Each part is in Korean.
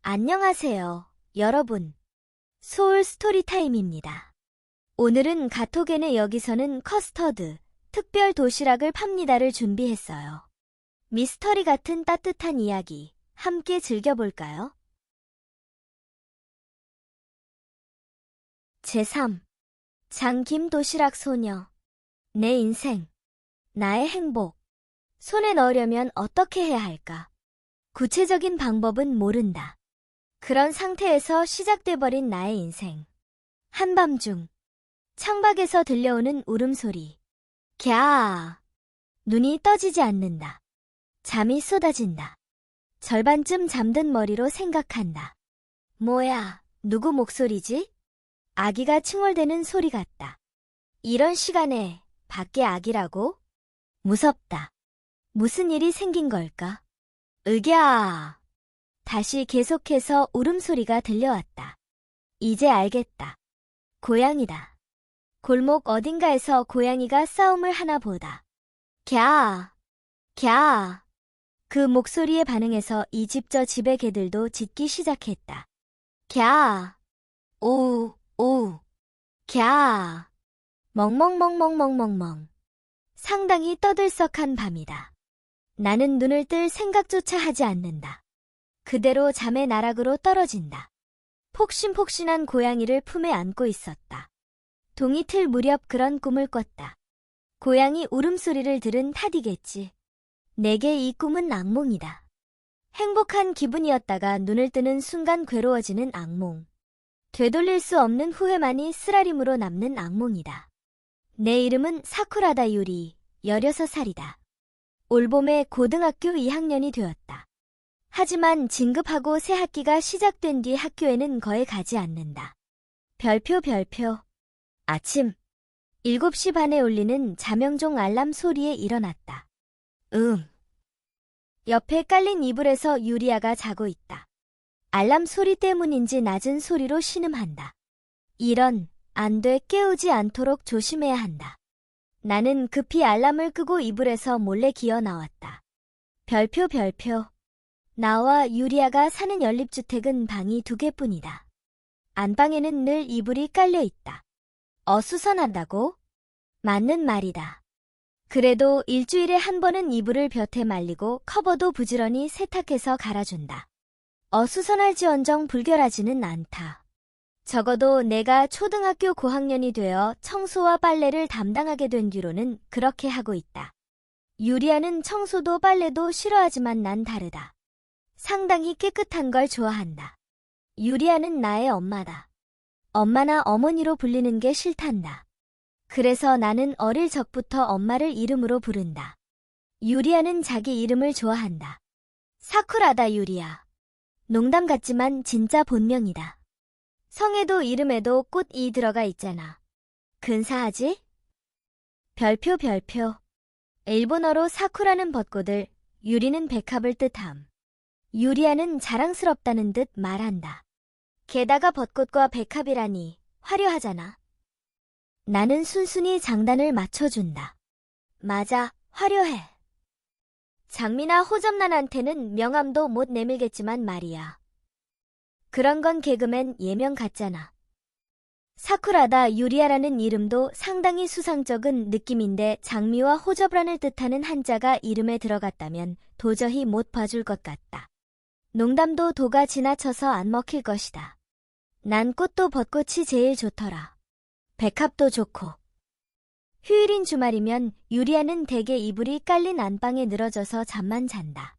안녕하세요, 여러분. 소울 스토리타임입니다. 오늘은 가토겐의 여기서는 커스터드, 특별 도시락을 팝니다를 준비했어요. 미스터리 같은 따뜻한 이야기, 함께 즐겨볼까요? 제3. 장김 도시락 소녀. 내 인생. 나의 행복. 손에 넣으려면 어떻게 해야 할까? 구체적인 방법은 모른다. 그런 상태에서 시작돼버린 나의 인생. 한밤중 창밖에서 들려오는 울음소리. 갸아. 눈이 떠지지 않는다. 잠이 쏟아진다. 절반쯤 잠든 머리로 생각한다. 뭐야, 누구 목소리지? 아기가 칭얼대는 소리 같다. 이런 시간에 밖에 아기라고? 무섭다. 무슨 일이 생긴 걸까? 으갸아. 다시 계속해서 울음소리가 들려왔다. 이제 알겠다. 고양이다. 골목 어딘가에서 고양이가 싸움을 하나 보다. 갸아. 갸아. 그 목소리에 반응해서 이 집 저 집의 개들도 짖기 시작했다. 갸아. 오우, 오우. 갸아. 멍멍멍멍멍멍멍. 상당히 떠들썩한 밤이다. 나는 눈을 뜰 생각조차 하지 않는다. 그대로 잠의 나락으로 떨어진다. 폭신폭신한 고양이를 품에 안고 있었다. 동이틀 무렵 그런 꿈을 꿨다. 고양이 울음소리를 들은 탓이겠지. 내게 이 꿈은 악몽이다. 행복한 기분이었다가 눈을 뜨는 순간 괴로워지는 악몽. 되돌릴 수 없는 후회만이 쓰라림으로 남는 악몽이다. 내 이름은 사쿠라다 유리, 16살이다. 올봄에 고등학교 2학년이 되었다. 하지만 진급하고 새 학기가 시작된 뒤 학교에는 거의 가지 않는다. 별표. 아침 7시 반에 울리는 자명종 알람 소리에 일어났다. 옆에 깔린 이불에서 유리아가 자고 있다. 알람 소리 때문인지 낮은 소리로 신음한다. 이런, 안 돼, 깨우지 않도록 조심해야 한다. 나는 급히 알람을 끄고 이불에서 몰래 기어 나왔다. 별표. 나와 유리아가 사는 연립주택은 방이 2개뿐이다. 안방에는 늘 이불이 깔려 있다. 어수선하다고? 맞는 말이다. 그래도 일주일에 한 번은 이불을 볕에 말리고 커버도 부지런히 세탁해서 갈아준다. 어수선할지언정 불결하지는 않다. 적어도 내가 초등학교 고학년이 되어 청소와 빨래를 담당하게 된 뒤로는 그렇게 하고 있다. 유리아는 청소도 빨래도 싫어하지만 난 다르다. 상당히 깨끗한 걸 좋아한다. 유리아는 나의 엄마다. 엄마나 어머니로 불리는 게 싫단다. 그래서 나는 어릴 적부터 엄마를 이름으로 부른다. 유리아는 자기 이름을 좋아한다. 사쿠라다 유리아. 농담 같지만 진짜 본명이다. 성에도 이름에도 꽃이 들어가 있잖아. 근사하지? 별표. 일본어로 사쿠라는 벚꽃을, 유리는 백합을 뜻함. 유리아는 자랑스럽다는 듯 말한다. 게다가 벚꽃과 백합이라니 화려하잖아. 나는 순순히 장단을 맞춰준다. 맞아, 화려해. 장미나 호접란한테는 명함도 못 내밀겠지만 말이야. 그런 건 개그맨 예명 같잖아. 사쿠라다 유리아라는 이름도 상당히 수상쩍은 느낌인데 장미와 호접란을 뜻하는 한자가 이름에 들어갔다면 도저히 못 봐줄 것 같다. 농담도 도가 지나쳐서 안 먹힐 것이다. 난 꽃도 벚꽃이 제일 좋더라. 백합도 좋고. 휴일인 주말이면 유리아는 대개 이불이 깔린 안방에 늘어져서 잠만 잔다.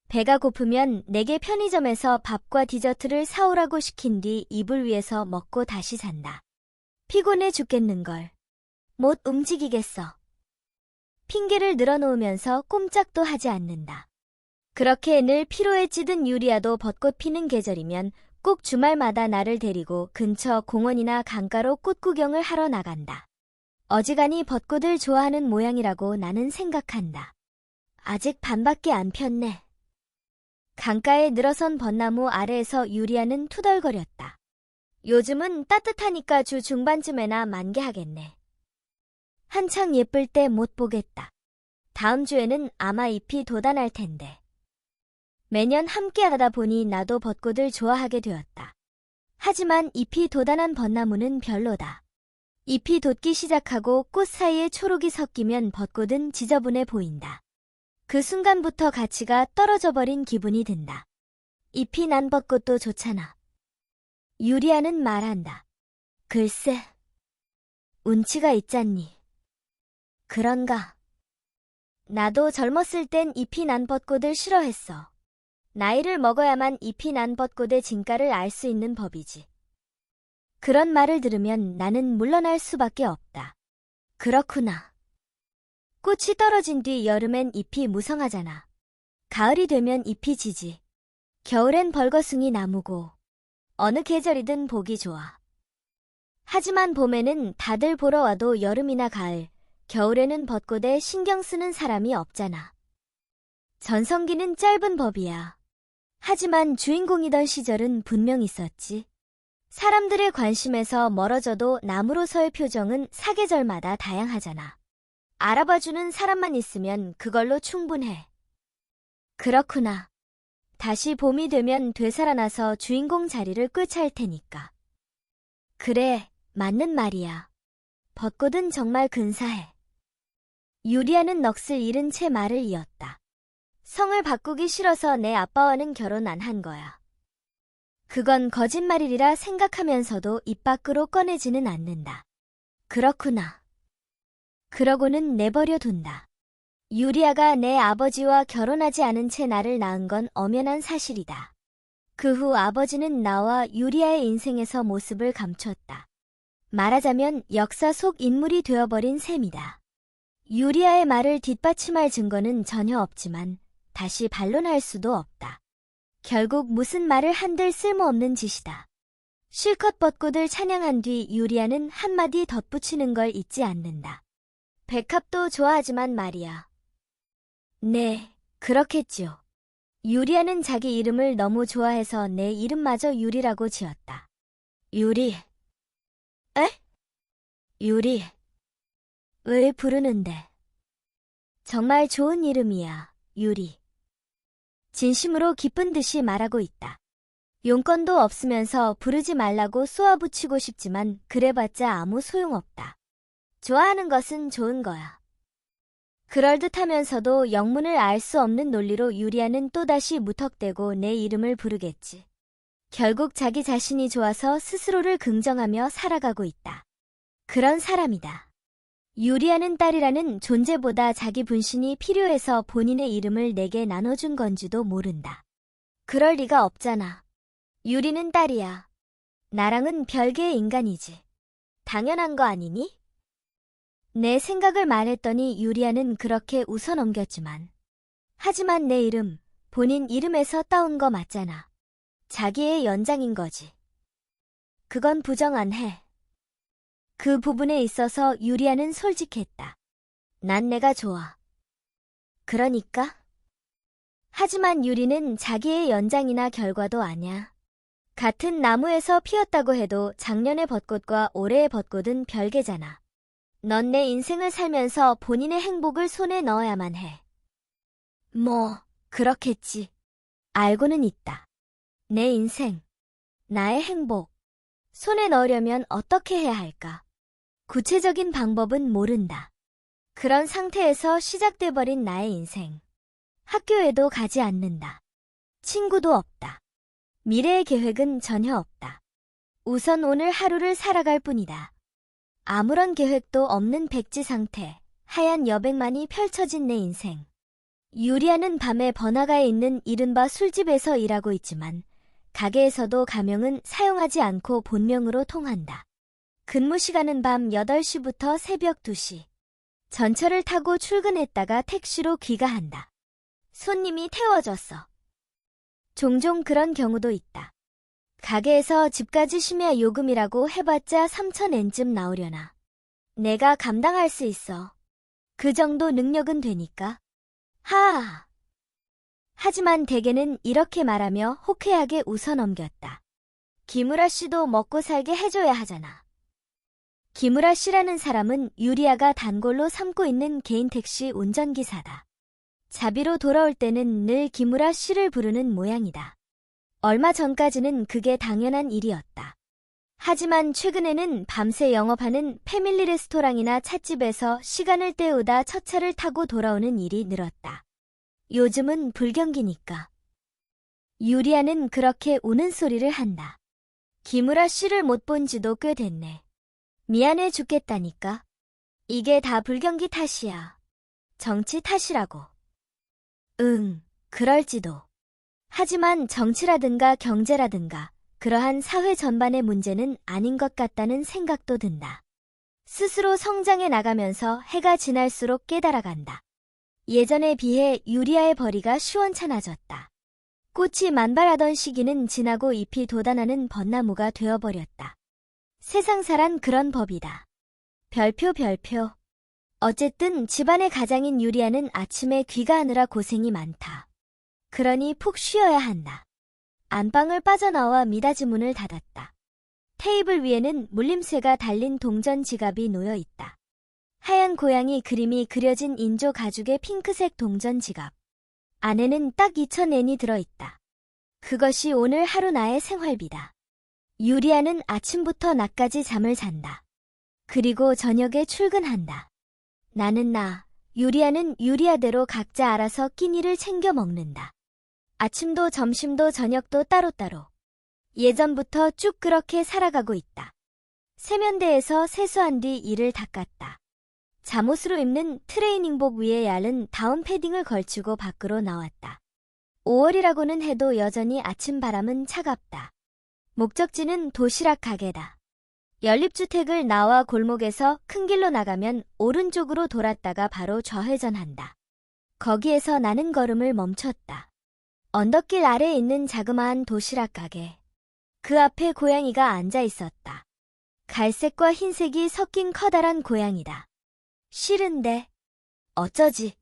배가 고프면 내게 편의점에서 밥과 디저트를 사오라고 시킨 뒤 이불 위에서 먹고 다시 잔다. 피곤해 죽겠는걸. 못 움직이겠어. 핑계를 늘어놓으면서 꼼짝도 하지 않는다. 그렇게 늘 피로에 찌든 유리아도 벚꽃 피는 계절이면 꼭 주말마다 나를 데리고 근처 공원이나 강가로 꽃 구경을 하러 나간다. 어지간히 벚꽃을 좋아하는 모양이라고 나는 생각한다. 아직 반밖에 안 폈네. 강가에 늘어선 벚나무 아래에서 유리아는 투덜거렸다. 요즘은 따뜻하니까 주 중반쯤에나 만개하겠네. 한창 예쁠 때 못 보겠다. 다음 주에는 아마 잎이 돋아날 텐데. 매년 함께하다 보니 나도 벚꽃을 좋아하게 되었다. 하지만 잎이 돋아난 벚나무는 별로다. 잎이 돋기 시작하고 꽃 사이에 초록이 섞이면 벚꽃은 지저분해 보인다. 그 순간부터 가치가 떨어져 버린 기분이 든다. 잎이 난 벚꽃도 좋잖아. 유리아는 말한다. 글쎄, 운치가 있잖니. 그런가? 나도 젊었을 땐 잎이 난 벚꽃을 싫어했어. 나이를 먹어야만 잎이 난 벚꽃의 진가를 알 수 있는 법이지. 그런 말을 들으면 나는 물러날 수밖에 없다. 그렇구나. 꽃이 떨어진 뒤 여름엔 잎이 무성하잖아. 가을이 되면 잎이 지지. 겨울엔 벌거숭이 나무고. 어느 계절이든 보기 좋아. 하지만 봄에는 다들 보러 와도 여름이나 가을, 겨울에는 벚꽃에 신경 쓰는 사람이 없잖아. 전성기는 짧은 법이야. 하지만 주인공이던 시절은 분명 있었지. 사람들의 관심에서 멀어져도 나무로서의 표정은 사계절마다 다양하잖아. 알아봐주는 사람만 있으면 그걸로 충분해. 그렇구나. 다시 봄이 되면 되살아나서 주인공 자리를 꿰찰 테니까. 그래, 맞는 말이야. 벚꽃은 정말 근사해. 유리아는 넋을 잃은 채 말을 이었다. 성을 바꾸기 싫어서 내 아빠와는 결혼 안 한 거야. 그건 거짓말이라 생각하면서도 입 밖으로 꺼내지는 않는다. 그렇구나. 그러고는 내버려 둔다. 유리아가 내 아버지와 결혼하지 않은 채 나를 낳은 건 엄연한 사실이다. 그 후 아버지는 나와 유리아의 인생에서 모습을 감췄다. 말하자면 역사 속 인물이 되어버린 셈이다. 유리아의 말을 뒷받침할 증거는 전혀 없지만 다시 반론할 수도 없다. 결국 무슨 말을 한들 쓸모없는 짓이다. 실컷 벚꽃을 찬양한 뒤 유리아는 한마디 덧붙이는 걸 잊지 않는다. 백합도 좋아하지만 말이야. 네, 그렇겠지요. 유리아는 자기 이름을 너무 좋아해서 내 이름마저 유리라고 지었다. 유리. 에? 유리. 왜 부르는데? 정말 좋은 이름이야, 유리. 진심으로 기쁜 듯이 말하고 있다. 용건도 없으면서 부르지 말라고 쏘아붙이고 싶지만 그래봤자 아무 소용없다. 좋아하는 것은 좋은 거야. 그럴듯하면서도 영문을 알 수 없는 논리로 유리아는 또다시 무턱대고 내 이름을 부르겠지. 결국 자기 자신이 좋아서 스스로를 긍정하며 살아가고 있다. 그런 사람이다. 유리아는 딸이라는 존재보다 자기 분신이 필요해서 본인의 이름을 내게 나눠준 건지도 모른다. 그럴 리가 없잖아. 유리는 딸이야. 나랑은 별개의 인간이지. 당연한 거 아니니? 내 생각을 말했더니 유리아는 그렇게 웃어넘겼지만. 하지만 내 이름, 본인 이름에서 따온 거 맞잖아. 자기의 연장인 거지. 그건 부정 안 해. 그 부분에 있어서 유리아는 솔직했다. 난 내가 좋아. 그러니까? 하지만 유리는 자기의 연장이나 결과도 아냐. 같은 나무에서 피었다고 해도 작년의 벚꽃과 올해의 벚꽃은 별개잖아. 넌 내 인생을 살면서 본인의 행복을 손에 넣어야만 해. 뭐, 그렇겠지. 알고는 있다. 내 인생, 나의 행복, 손에 넣으려면 어떻게 해야 할까? 구체적인 방법은 모른다. 그런 상태에서 시작돼버린 나의 인생. 학교에도 가지 않는다. 친구도 없다. 미래의 계획은 전혀 없다. 우선 오늘 하루를 살아갈 뿐이다. 아무런 계획도 없는 백지 상태, 하얀 여백만이 펼쳐진 내 인생. 유리아는 밤에 번화가에 있는 이른바 술집에서 일하고 있지만 가게에서도 가명은 사용하지 않고 본명으로 통한다. 근무 시간은 밤 8시부터 새벽 2시. 전철을 타고 출근했다가 택시로 귀가한다. 손님이 태워줬어. 종종 그런 경우도 있다. 가게에서 집까지 심야 요금이라고 해봤자 3,000엔쯤 나오려나. 내가 감당할 수 있어. 그 정도 능력은 되니까. 하하. 하지만 대개는 이렇게 말하며 호쾌하게 웃어넘겼다. 김우라 씨도 먹고 살게 해줘야 하잖아. 김우라 씨라는 사람은 유리아가 단골로 삼고 있는 개인 택시 운전기사다. 자비로 돌아올 때는 늘 기무라 씨를 부르는 모양이다. 얼마 전까지는 그게 당연한 일이었다. 하지만 최근에는 밤새 영업하는 패밀리 레스토랑이나 찻집에서 시간을 때우다 첫 차를 타고 돌아오는 일이 늘었다. 요즘은 불경기니까. 유리아는 그렇게 우는 소리를 한다. 기무라 씨를 못 본 지도 꽤 됐네. 미안해 죽겠다니까. 이게 다 불경기 탓이야. 정치 탓이라고. 응, 그럴지도. 하지만 정치라든가 경제라든가 그러한 사회 전반의 문제는 아닌 것 같다는 생각도 든다. 스스로 성장해 나가면서 해가 지날수록 깨달아간다. 예전에 비해 유리아의 벌이가 시원찮아졌다. 꽃이 만발하던 시기는 지나고 잎이 돋아나는 벚나무가 되어버렸다. 세상사란 그런 법이다. 별표. 어쨌든 집안의 가장인 유리아는 아침에 귀가하느라 고생이 많다. 그러니 푹 쉬어야 한다. 안방을 빠져나와 미닫이 문을 닫았다. 테이블 위에는 물림새가 달린 동전 지갑이 놓여 있다. 하얀 고양이 그림이 그려진 인조 가죽의 핑크색 동전 지갑. 안에는 딱 2,000엔이 들어있다. 그것이 오늘 하루 나의 생활비다. 유리아는 아침부터 낮까지 잠을 잔다. 그리고 저녁에 출근한다. 나는 유리아는 유리아대로 각자 알아서 끼니를 챙겨 먹는다. 아침도 점심도 저녁도 따로따로. 예전부터 쭉 그렇게 살아가고 있다. 세면대에서 세수한 뒤 이를 닦았다. 잠옷으로 입는 트레이닝복 위에 얇은 다운 패딩을 걸치고 밖으로 나왔다. 5월이라고는 해도 여전히 아침 바람은 차갑다. 목적지는 도시락 가게다. 연립주택을 나와 골목에서 큰 길로 나가면 오른쪽으로 돌았다가 바로 좌회전한다. 거기에서 나는 걸음을 멈췄다. 언덕길 아래에 있는 자그마한 도시락 가게. 그 앞에 고양이가 앉아 있었다. 갈색과 흰색이 섞인 커다란 고양이다. 싫은데 어쩌지?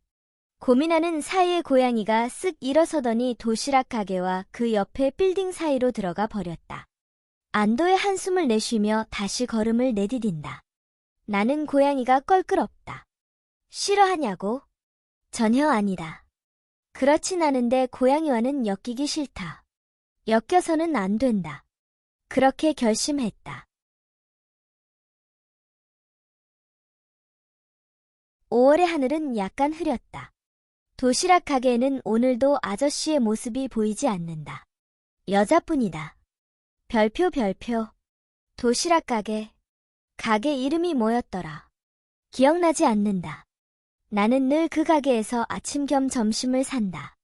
고민하는 사이에 고양이가 쓱 일어서더니 도시락 가게와 그 옆에 빌딩 사이로 들어가 버렸다. 안도의 한숨을 내쉬며 다시 걸음을 내디딘다. 나는 고양이가 껄끄럽다. 싫어하냐고? 전혀 아니다. 그렇진 않은데 고양이와는 엮이기 싫다. 엮여서는 안 된다. 그렇게 결심했다. 5월의 하늘은 약간 흐렸다. 도시락 가게에는 오늘도 아저씨의 모습이 보이지 않는다. 여자뿐이다. 별표. 도시락 가게. 가게 이름이 뭐였더라. 기억나지 않는다. 나는 늘 그 가게에서 아침 겸 점심을 산다.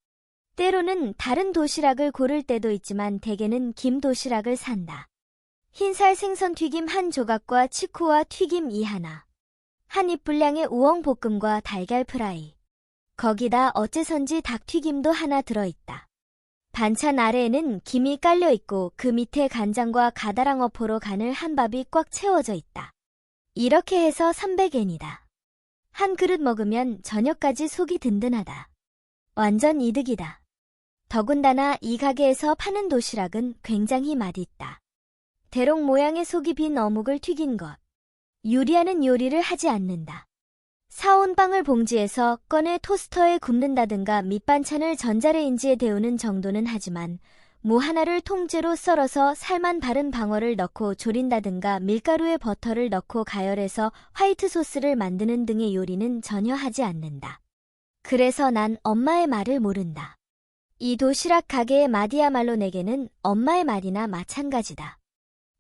때로는 다른 도시락을 고를 때도 있지만 대개는 김 도시락을 산다. 흰살 생선 튀김 한 조각과 치쿠와 튀김 이 하나. 한 입 분량의 우엉 볶음과 달걀 프라이. 거기다 어째선지 닭튀김도 하나 들어있다. 반찬 아래에는 김이 깔려있고 그 밑에 간장과 가다랑어포로 간을 한 밥이 꽉 채워져 있다. 이렇게 해서 300엔이다. 한 그릇 먹으면 저녁까지 속이 든든하다. 완전 이득이다. 더군다나 이 가게에서 파는 도시락은 굉장히 맛있다. 대롱 모양의 속이 빈 어묵을 튀긴 것. 유리아는 요리를 하지 않는다. 사온 빵을 봉지에서 꺼내 토스터에 굽는다든가 밑반찬을 전자레인지에 데우는 정도는 하지만 무 하나를 통째로 썰어서 살만 바른 방어를 넣고 조린다든가 밀가루에 버터를 넣고 가열해서 화이트 소스를 만드는 등의 요리는 전혀 하지 않는다. 그래서 난 엄마의 말을 모른다. 이 도시락 가게의 맛이야말로 내게는 엄마의 말이나 마찬가지다.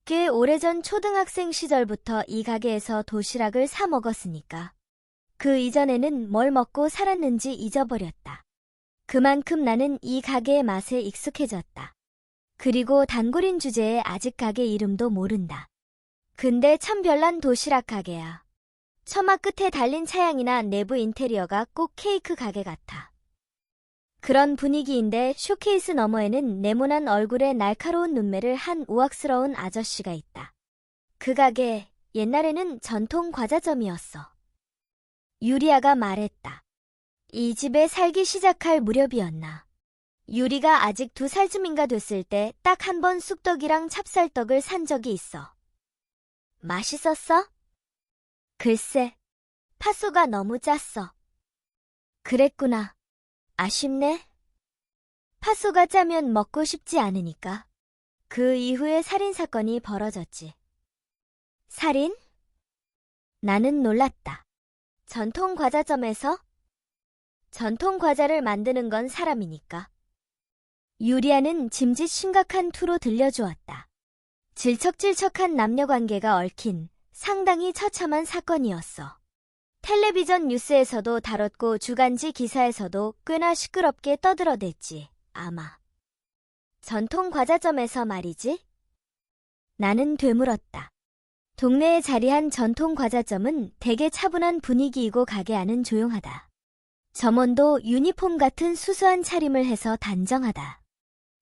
꽤 오래전 초등학생 시절부터 이 가게에서 도시락을 사 먹었으니까. 그 이전에는 뭘 먹고 살았는지 잊어버렸다. 그만큼 나는 이 가게의 맛에 익숙해졌다. 그리고 단골인 주제에 아직 가게 이름도 모른다. 근데 참 별난 도시락 가게야. 처마 끝에 달린 차양이나 내부 인테리어가 꼭 케이크 가게 같아. 그런 분위기인데 쇼케이스 너머에는 네모난 얼굴에 날카로운 눈매를 한 우악스러운 아저씨가 있다. 그 가게 옛날에는 전통 과자점이었어. 유리아가 말했다. 이 집에 살기 시작할 무렵이었나. 유리가 아직 2살쯤인가 됐을 때 딱 한 번 쑥떡이랑 찹쌀떡을 산 적이 있어. 맛있었어? 글쎄, 팥소가 너무 짰어. 그랬구나. 아쉽네. 팥소가 짜면 먹고 싶지 않으니까. 그 이후에 살인사건이 벌어졌지. 살인? 나는 놀랐다. 전통 과자점에서? 전통 과자를 만드는 건 사람이니까. 유리아는 짐짓 심각한 투로 들려주었다. 질척질척한 남녀관계가 얽힌 상당히 처참한 사건이었어. 텔레비전 뉴스에서도 다뤘고 주간지 기사에서도 꽤나 시끄럽게 떠들어댔지, 아마. 전통 과자점에서 말이지? 나는 되물었다. 동네에 자리한 전통 과자점은 되게 차분한 분위기이고 가게 안은 조용하다. 점원도 유니폼 같은 수수한 차림을 해서 단정하다.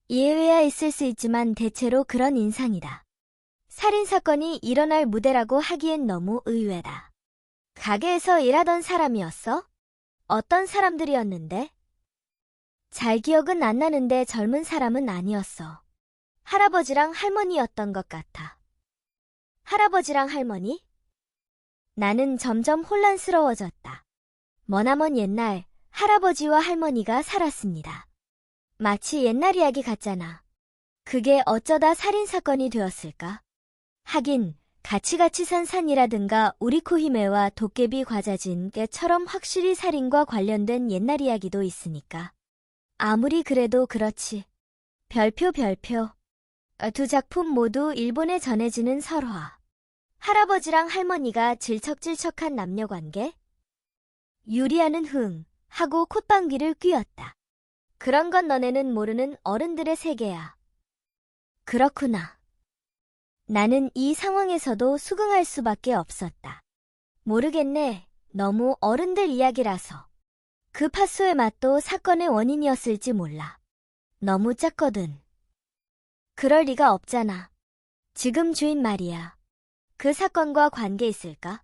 예외야 있을 수 있지만 대체로 그런 인상이다. 살인사건이 일어날 무대라고 하기엔 너무 의외다. 가게에서 일하던 사람이었어? 어떤 사람들이었는데? 잘 기억은 안 나는데 젊은 사람은 아니었어. 할아버지랑 할머니였던 것 같아. 할아버지랑 할머니? 나는 점점 혼란스러워졌다. 머나먼 옛날 할아버지와 할머니가 살았습니다. 마치 옛날 이야기 같잖아. 그게 어쩌다 살인사건이 되었을까? 하긴 같이 산 산이라든가 우리코히메와 도깨비 과자진 깨처럼 확실히 살인과 관련된 옛날 이야기도 있으니까. 아무리 그래도 그렇지. 별표. 두 작품 모두 일본에 전해지는 설화. 할아버지랑 할머니가 질척질척한 남녀관계? 유리아는 흥 하고 콧방귀를 뀌었다. 그런 건 너네는 모르는 어른들의 세계야. 그렇구나. 나는 이 상황에서도 수긍할 수밖에 없었다. 모르겠네. 너무 어른들 이야기라서. 그 팥소의 맛도 사건의 원인이었을지 몰라. 너무 짰거든. 그럴 리가 없잖아. 지금 주인 말이야. 그 사건과 관계 있을까?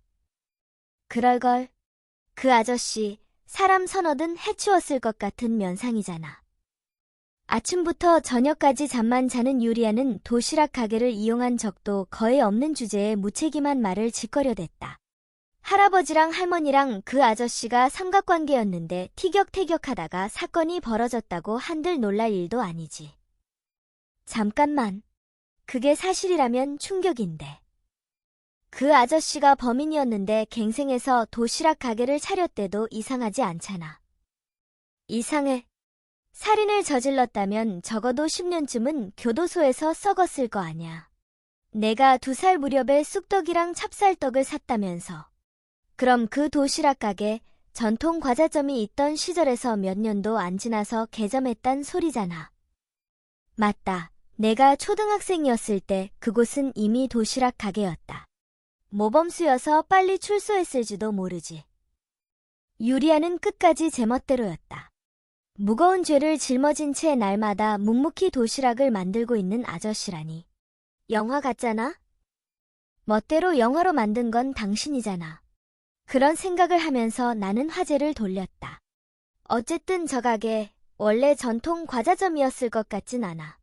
그럴걸. 그 아저씨 사람 서너든 해치웠을 것 같은 면상이잖아. 아침부터 저녁까지 잠만 자는 유리아는 도시락 가게를 이용한 적도 거의 없는 주제에 무책임한 말을 짓거려댔다. 할아버지랑 할머니랑 그 아저씨가 삼각관계였는데 티격태격하다가 사건이 벌어졌다고 한들 놀랄 일도 아니지. 잠깐만. 그게 사실이라면 충격인데. 그 아저씨가 범인이었는데 갱생해서 도시락 가게를 차렸대도 이상하지 않잖아. 이상해. 살인을 저질렀다면 적어도 10년쯤은 교도소에서 썩었을 거 아냐. 내가 2살 무렵에 쑥떡이랑 찹쌀떡을 샀다면서. 그럼 그 도시락 가게, 전통 과자점이 있던 시절에서 몇 년도 안 지나서 개점했단 소리잖아. 맞다. 내가 초등학생이었을 때 그곳은 이미 도시락 가게였다. 모범수여서 빨리 출소했을지도 모르지. 유리아는 끝까지 제멋대로였다. 무거운 죄를 짊어진 채 날마다 묵묵히 도시락을 만들고 있는 아저씨라니. 영화 같잖아? 멋대로 영화로 만든 건 당신이잖아. 그런 생각을 하면서 나는 화제를 돌렸다. 어쨌든 저 가게 원래 전통 과자점이었을 것 같진 않아.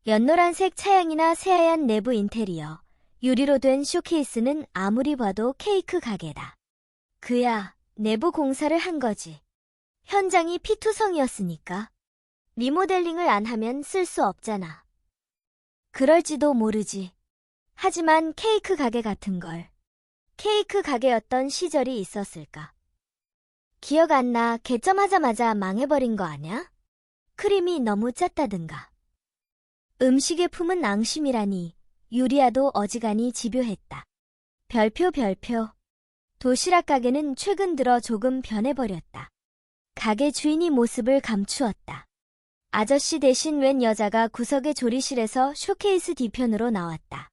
연노란색 차양이나 새하얀 내부 인테리어, 유리로 된 쇼케이스는 아무리 봐도 케이크 가게다. 그야 내부 공사를 한 거지. 현장이 피투성이었으니까. 리모델링을 안 하면 쓸 수 없잖아. 그럴지도 모르지. 하지만 케이크 가게 같은 걸. 케이크 가게였던 시절이 있었을까? 기억 안 나. 개점하자마자 망해버린 거 아냐? 크림이 너무 짰다든가. 음식의 품은 앙심이라니. 유리아도 어지간히 집요했다. 별표. 도시락 가게는 최근 들어 조금 변해버렸다. 가게 주인이 모습을 감추었다. 아저씨 대신 웬 여자가 구석의 조리실에서 쇼케이스 뒤편으로 나왔다.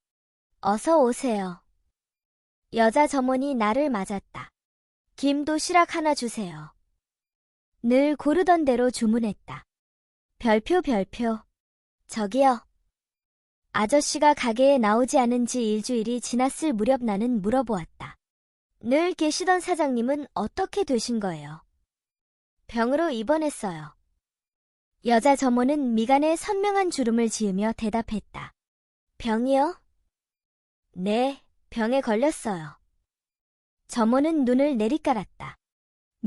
어서 오세요. 여자 점원이 나를 맞았다. 김 도시락 하나 주세요. 늘 고르던 대로 주문했다. 별표. 저기요. 아저씨가 가게에 나오지 않은 지 일주일이 지났을 무렵 나는 물어보았다. 늘 계시던 사장님은 어떻게 되신 거예요? 병으로 입원했어요. 여자 점원은 미간에 선명한 주름을 지으며 대답했다. 병이요? 네, 병에 걸렸어요. 점원은 눈을 내리깔았다.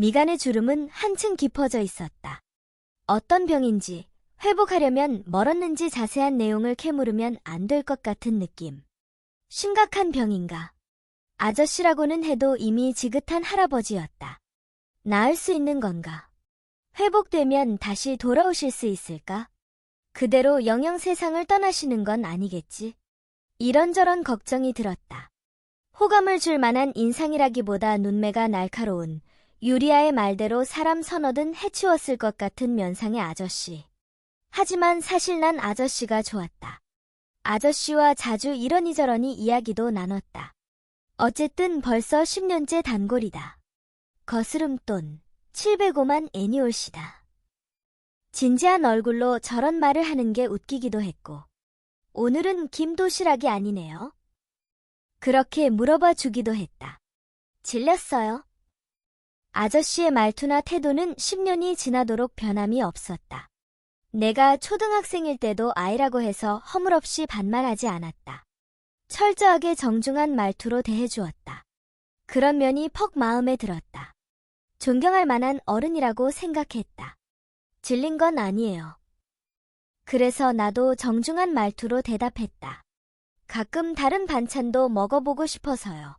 미간의 주름은 한층 깊어져 있었다. 어떤 병인지, 회복하려면 멀었는지 자세한 내용을 캐물으면 안 될 것 같은 느낌. 심각한 병인가? 아저씨라고는 해도 이미 지긋한 할아버지였다. 나을 수 있는 건가? 회복되면 다시 돌아오실 수 있을까? 그대로 영영 세상을 떠나시는 건 아니겠지? 이런저런 걱정이 들었다. 호감을 줄 만한 인상이라기보다 눈매가 날카로운 유리아의 말대로 사람 서너든 해치웠을 것 같은 면상의 아저씨. 하지만 사실 난 아저씨가 좋았다. 아저씨와 자주 이러니저러니 이야기도 나눴다. 어쨌든 벌써 10년째 단골이다. 거스름돈 705만 애니올시다. 진지한 얼굴로 저런 말을 하는 게 웃기기도 했고, 오늘은 김도시락이 아니네요. 그렇게 물어봐 주기도 했다. 질렸어요. 아저씨의 말투나 태도는 10년이 지나도록 변함이 없었다. 내가 초등학생일 때도 아이라고 해서 허물없이 반말하지 않았다. 철저하게 정중한 말투로 대해주었다. 그런 면이 퍽 마음에 들었다. 존경할 만한 어른이라고 생각했다. 질린 건 아니에요. 그래서 나도 정중한 말투로 대답했다. 가끔 다른 반찬도 먹어보고 싶어서요.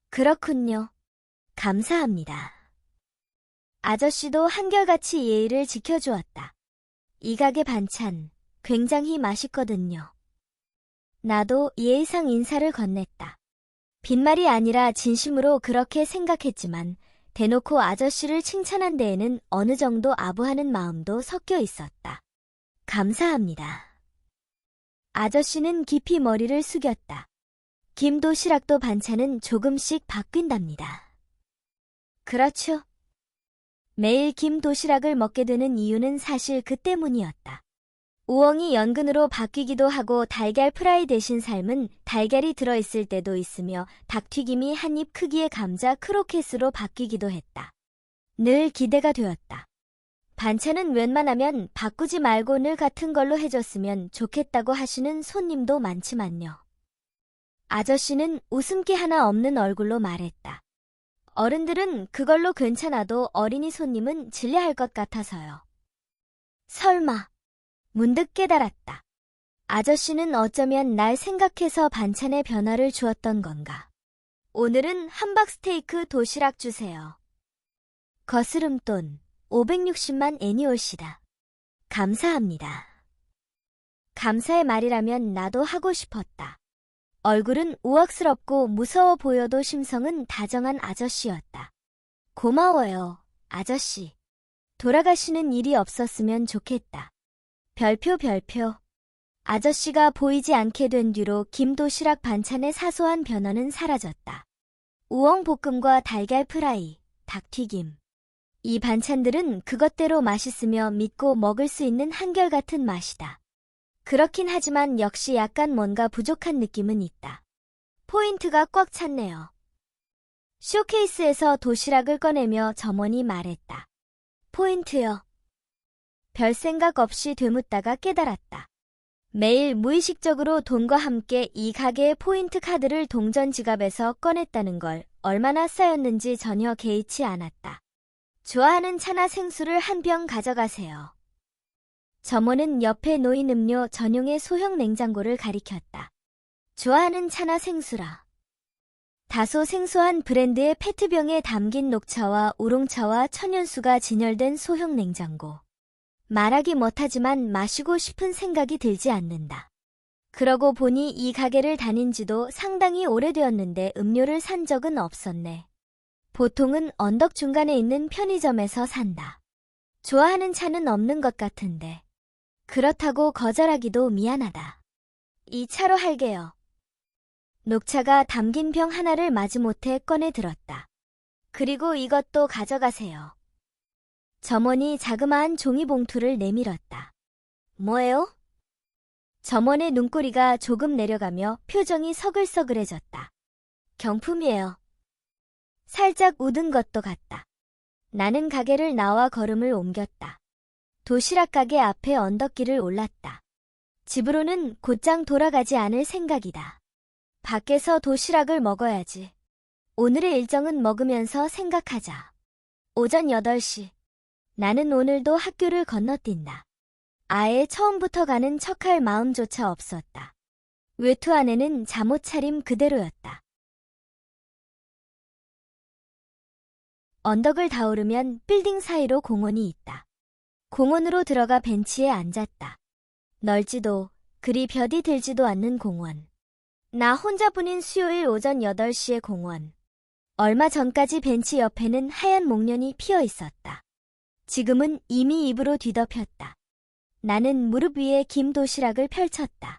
그렇군요. 감사합니다. 아저씨도 한결같이 예의를 지켜주었다. 이 가게 반찬 굉장히 맛있거든요. 나도 예의상 인사를 건넸다. 빈말이 아니라 진심으로 그렇게 생각했지만 대놓고 아저씨를 칭찬한 데에는 어느 정도 아부하는 마음도 섞여 있었다. 감사합니다. 아저씨는 깊이 머리를 숙였다. 김도시락도 반찬은 조금씩 바뀐답니다. 그렇죠. 매일 김도시락을 먹게 되는 이유는 사실 그 때문이었다. 우엉이 연근으로 바뀌기도 하고 달걀 프라이 대신 삶은 달걀이 들어있을 때도 있으며 닭튀김이 한 입 크기의 감자 크로켓으로 바뀌기도 했다. 늘 기대가 되었다. 반찬은 웬만하면 바꾸지 말고 늘 같은 걸로 해줬으면 좋겠다고 하시는 손님도 많지만요. 아저씨는 웃음기 하나 없는 얼굴로 말했다. 어른들은 그걸로 괜찮아도 어린이 손님은 질려할 것 같아서요. 설마. 문득 깨달았다. 아저씨는 어쩌면 날 생각해서 반찬에 변화를 주었던 건가. 오늘은 함박스테이크 도시락 주세요. 거스름돈 560만 애니올시다. 감사합니다. 감사의 말이라면 나도 하고 싶었다. 얼굴은 우악스럽고 무서워 보여도 심성은 다정한 아저씨였다. 고마워요, 아저씨. 돌아가시는 일이 없었으면 좋겠다. 별표. 아저씨가 보이지 않게 된 뒤로 김도시락 반찬의 사소한 변화는 사라졌다. 우엉볶음과 달걀 프라이, 닭튀김. 이 반찬들은 그것대로 맛있으며 믿고 먹을 수 있는 한결같은 맛이다. 그렇긴 하지만 역시 약간 뭔가 부족한 느낌은 있다. 포인트가 꽉 찼네요. 쇼케이스에서 도시락을 꺼내며 점원이 말했다. 포인트요. 별 생각 없이 되묻다가 깨달았다. 매일 무의식적으로 돈과 함께 이 가게의 포인트 카드를 동전 지갑에서 꺼냈다는 걸 얼마나 쌓였는지 전혀 개의치 않았다. 좋아하는 차나 생수를 한 병 가져가세요. 점원은 옆에 놓인 음료 전용의 소형 냉장고를 가리켰다. 좋아하는 차나 생수라. 다소 생소한 브랜드의 페트병에 담긴 녹차와 우롱차와 천연수가 진열된 소형 냉장고. 말하기 못하지만 마시고 싶은 생각이 들지 않는다. 그러고 보니 이 가게를 다닌 지도 상당히 오래되었는데 음료를 산 적은 없었네. 보통은 언덕 중간에 있는 편의점에서 산다. 좋아하는 차는 없는 것 같은데. 그렇다고 거절하기도 미안하다. 이 차로 할게요. 녹차가 담긴 병 하나를 마지못해 꺼내 들었다. 그리고 이것도 가져가세요. 점원이 자그마한 종이봉투를 내밀었다. 뭐예요? 점원의 눈꼬리가 조금 내려가며 표정이 서글서글해졌다. 경품이에요. 살짝 웃은 것도 같다. 나는 가게를 나와 걸음을 옮겼다. 도시락 가게 앞에 언덕길을 올랐다. 집으로는 곧장 돌아가지 않을 생각이다. 밖에서 도시락을 먹어야지. 오늘의 일정은 먹으면서 생각하자. 오전 8시. 나는 오늘도 학교를 건너뛴다. 아예 처음부터 가는 척할 마음조차 없었다. 외투 안에는 잠옷 차림 그대로였다. 언덕을 다 오르면 빌딩 사이로 공원이 있다. 공원으로 들어가 벤치에 앉았다. 넓지도 그리 볕이 들지도 않는 공원. 나 혼자뿐인 수요일 오전 8시의 공원. 얼마 전까지 벤치 옆에는 하얀 목련이 피어 있었다. 지금은 이미 잎으로 뒤덮였다. 나는 무릎 위에 김 도시락을 펼쳤다.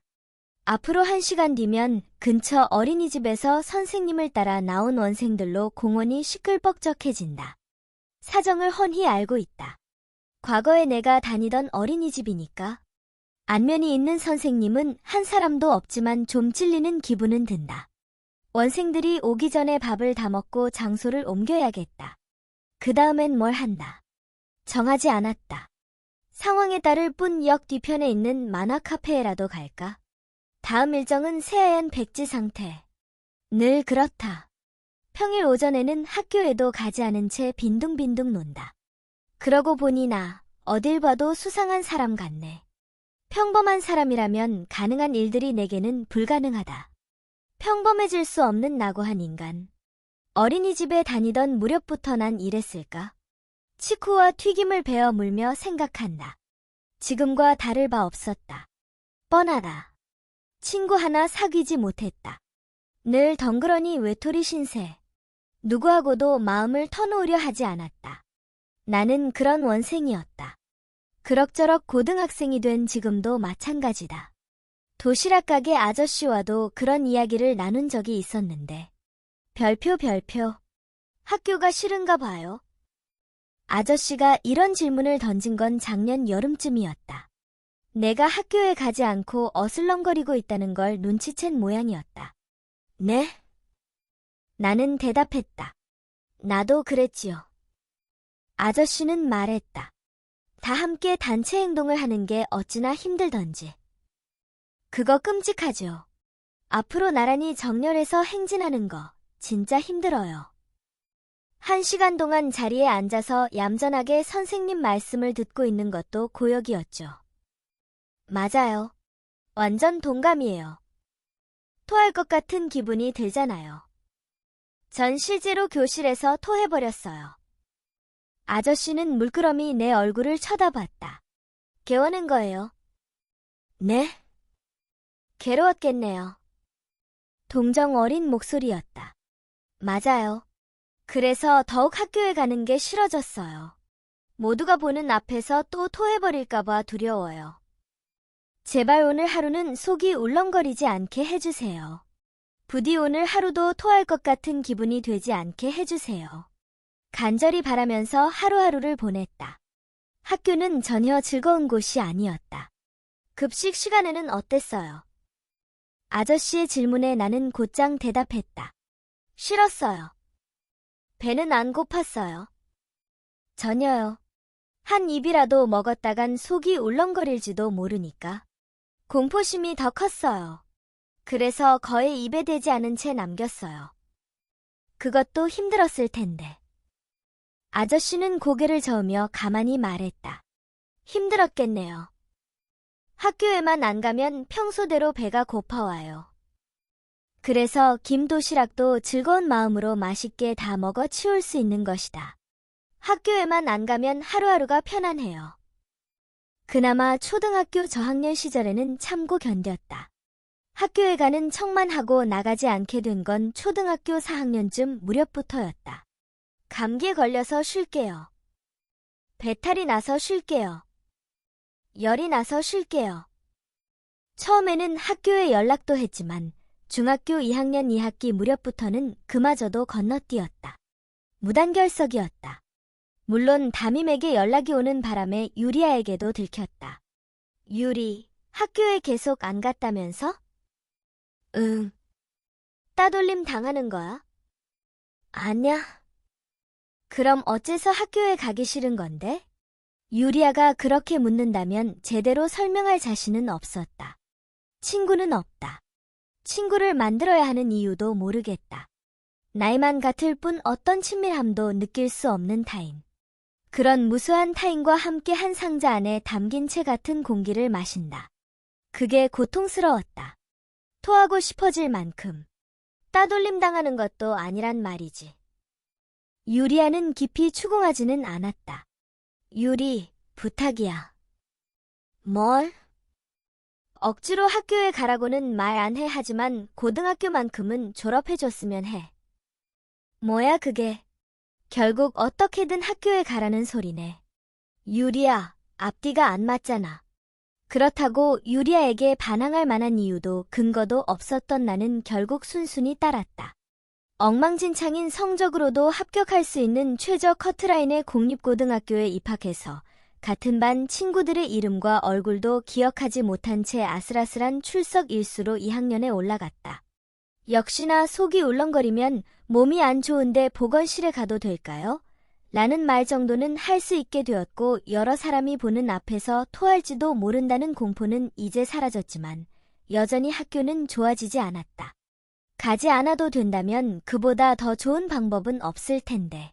앞으로 1시간 뒤면 근처 어린이집에서 선생님을 따라 나온 원생들로 공원이 시끌벅적해진다. 사정을 훤히 알고 있다. 과거에 내가 다니던 어린이집이니까. 안면이 있는 선생님은 한 사람도 없지만 좀 찔리는 기분은 든다. 원생들이 오기 전에 밥을 다 먹고 장소를 옮겨야겠다. 그 다음엔 뭘 한다. 정하지 않았다. 상황에 따를 뿐 역 뒤편에 있는 만화 카페에라도 갈까? 다음 일정은 새하얀 백지 상태. 늘 그렇다. 평일 오전에는 학교에도 가지 않은 채 빈둥빈둥 논다. 그러고 보니 나 어딜 봐도 수상한 사람 같네. 평범한 사람이라면 가능한 일들이 내게는 불가능하다. 평범해질 수 없는 나고한 인간. 어린이집에 다니던 무렵부터 난 이랬을까? 치쿠와 튀김을 베어 물며 생각한다. 지금과 다를 바 없었다. 뻔하다. 친구 하나 사귀지 못했다. 늘 덩그러니 외톨이 신세. 누구하고도 마음을 터놓으려 하지 않았다. 나는 그런 원생이었다. 그럭저럭 고등학생이 된 지금도 마찬가지다. 도시락 가게 아저씨와도 그런 이야기를 나눈 적이 있었는데. 별표. 학교가 싫은가 봐요. 아저씨가 이런 질문을 던진 건 작년 여름쯤이었다. 내가 학교에 가지 않고 어슬렁거리고 있다는 걸 눈치챈 모양이었다. 네? 나는 대답했다. 나도 그랬지요. 아저씨는 말했다. 다 함께 단체 행동을 하는 게 어찌나 힘들던지. 그거 끔찍하죠. 앞으로 나란히 정렬해서 행진하는 거 진짜 힘들어요. 1시간 동안 자리에 앉아서 얌전하게 선생님 말씀을 듣고 있는 것도 고역이었죠. 맞아요. 완전 동감이에요. 토할 것 같은 기분이 들잖아요. 전 실제로 교실에서 토해버렸어요. 아저씨는 물끄러미 내 얼굴을 쳐다봤다. 개워낸 거예요. 네? 괴로웠겠네요. 동정 어린 목소리였다. 맞아요. 그래서 더욱 학교에 가는 게 싫어졌어요. 모두가 보는 앞에서 또 토해버릴까봐 두려워요. 제발 오늘 하루는 속이 울렁거리지 않게 해주세요. 부디 오늘 하루도 토할 것 같은 기분이 되지 않게 해주세요. 간절히 바라면서 하루하루를 보냈다. 학교는 전혀 즐거운 곳이 아니었다. 급식 시간에는 어땠어요? 아저씨의 질문에 나는 곧장 대답했다. 싫었어요. 배는 안 고팠어요. 전혀요. 한 입이라도 먹었다간 속이 울렁거릴지도 모르니까. 공포심이 더 컸어요. 그래서 거의 입에 대지 않은 채 남겼어요. 그것도 힘들었을 텐데. 아저씨는 고개를 저으며 가만히 말했다. 힘들었겠네요. 학교에만 안 가면 평소대로 배가 고파와요. 그래서 김도시락도 즐거운 마음으로 맛있게 다 먹어 치울 수 있는 것이다. 학교에만 안 가면 하루하루가 편안해요. 그나마 초등학교 저학년 시절에는 참고 견뎠다. 학교에 가는 척만 하고 나가지 않게 된 건 초등학교 4학년쯤 무렵부터였다. 감기에 걸려서 쉴게요. 배탈이 나서 쉴게요. 열이 나서 쉴게요. 처음에는 학교에 연락도 했지만 중학교 2학년 2학기 무렵부터는 그마저도 건너뛰었다. 무단결석이었다. 물론 담임에게 연락이 오는 바람에 유리아에게도 들켰다. 유리, 학교에 계속 안 갔다면서? 응. 따돌림 당하는 거야? 아냐. 그럼 어째서 학교에 가기 싫은 건데? 유리아가 그렇게 묻는다면 제대로 설명할 자신은 없었다. 친구는 없다. 친구를 만들어야 하는 이유도 모르겠다. 나이만 같을 뿐 어떤 친밀함도 느낄 수 없는 타인. 그런 무수한 타인과 함께 한 상자 안에 담긴 채 같은 공기를 마신다. 그게 고통스러웠다. 토하고 싶어질 만큼. 따돌림 당하는 것도 아니란 말이지. 유리아는 깊이 추궁하지는 않았다. 유리, 부탁이야. 뭘? 억지로 학교에 가라고는 말 안 해. 하지만 고등학교만큼은 졸업해줬으면 해. 뭐야 그게. 결국 어떻게든 학교에 가라는 소리네. 유리아, 앞뒤가 안 맞잖아. 그렇다고 유리아에게 반항할 만한 이유도 근거도 없었던 나는 결국 순순히 따랐다. 엉망진창인 성적으로도 합격할 수 있는 최저 커트라인의 공립고등학교에 입학해서 같은 반 친구들의 이름과 얼굴도 기억하지 못한 채 아슬아슬한 출석 일수로 2학년에 올라갔다. 역시나 속이 울렁거리면 몸이 안 좋은데 보건실에 가도 될까요? 라는 말 정도는 할 수 있게 되었고 여러 사람이 보는 앞에서 토할지도 모른다는 공포는 이제 사라졌지만 여전히 학교는 좋아지지 않았다. 가지 않아도 된다면 그보다 더 좋은 방법은 없을 텐데.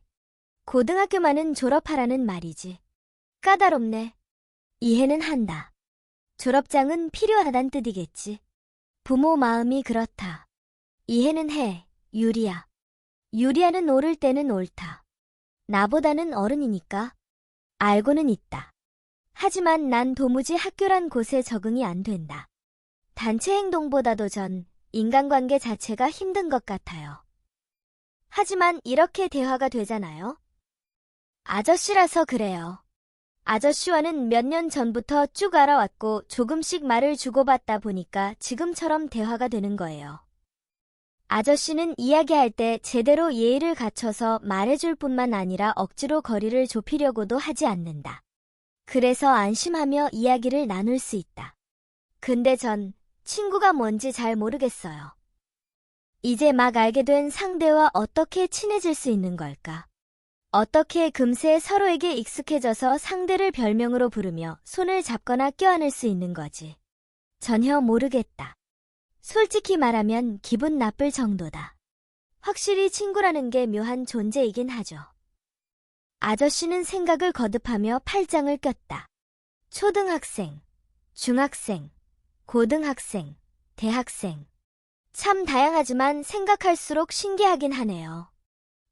고등학교만은 졸업하라는 말이지. 까다롭네. 이해는 한다. 졸업장은 필요하단 뜻이겠지. 부모 마음이 그렇다. 이해는 해, 유리야. 유리아는 옳을 때는 옳다. 나보다는 어른이니까. 알고는 있다. 하지만 난 도무지 학교란 곳에 적응이 안 된다. 단체 행동보다도 전 인간관계 자체가 힘든 것 같아요. 하지만 이렇게 대화가 되잖아요. 아저씨라서 그래요. 아저씨와는 몇 년 전부터 쭉 알아왔고 조금씩 말을 주고받다 보니까 지금처럼 대화가 되는 거예요. 아저씨는 이야기할 때 제대로 예의를 갖춰서 말해줄 뿐만 아니라 억지로 거리를 좁히려고도 하지 않는다. 그래서 안심하며 이야기를 나눌 수 있다. 근데 전 친구가 뭔지 잘 모르겠어요. 이제 막 알게 된 상대와 어떻게 친해질 수 있는 걸까? 어떻게 금세 서로에게 익숙해져서 상대를 별명으로 부르며 손을 잡거나 껴안을 수 있는 거지? 전혀 모르겠다. 솔직히 말하면 기분 나쁠 정도다. 확실히 친구라는 게 묘한 존재이긴 하죠. 아저씨는 생각을 거듭하며 팔짱을 꼈다. 초등학생, 중학생, 고등학생, 대학생. 참 다양하지만 생각할수록 신기하긴 하네요.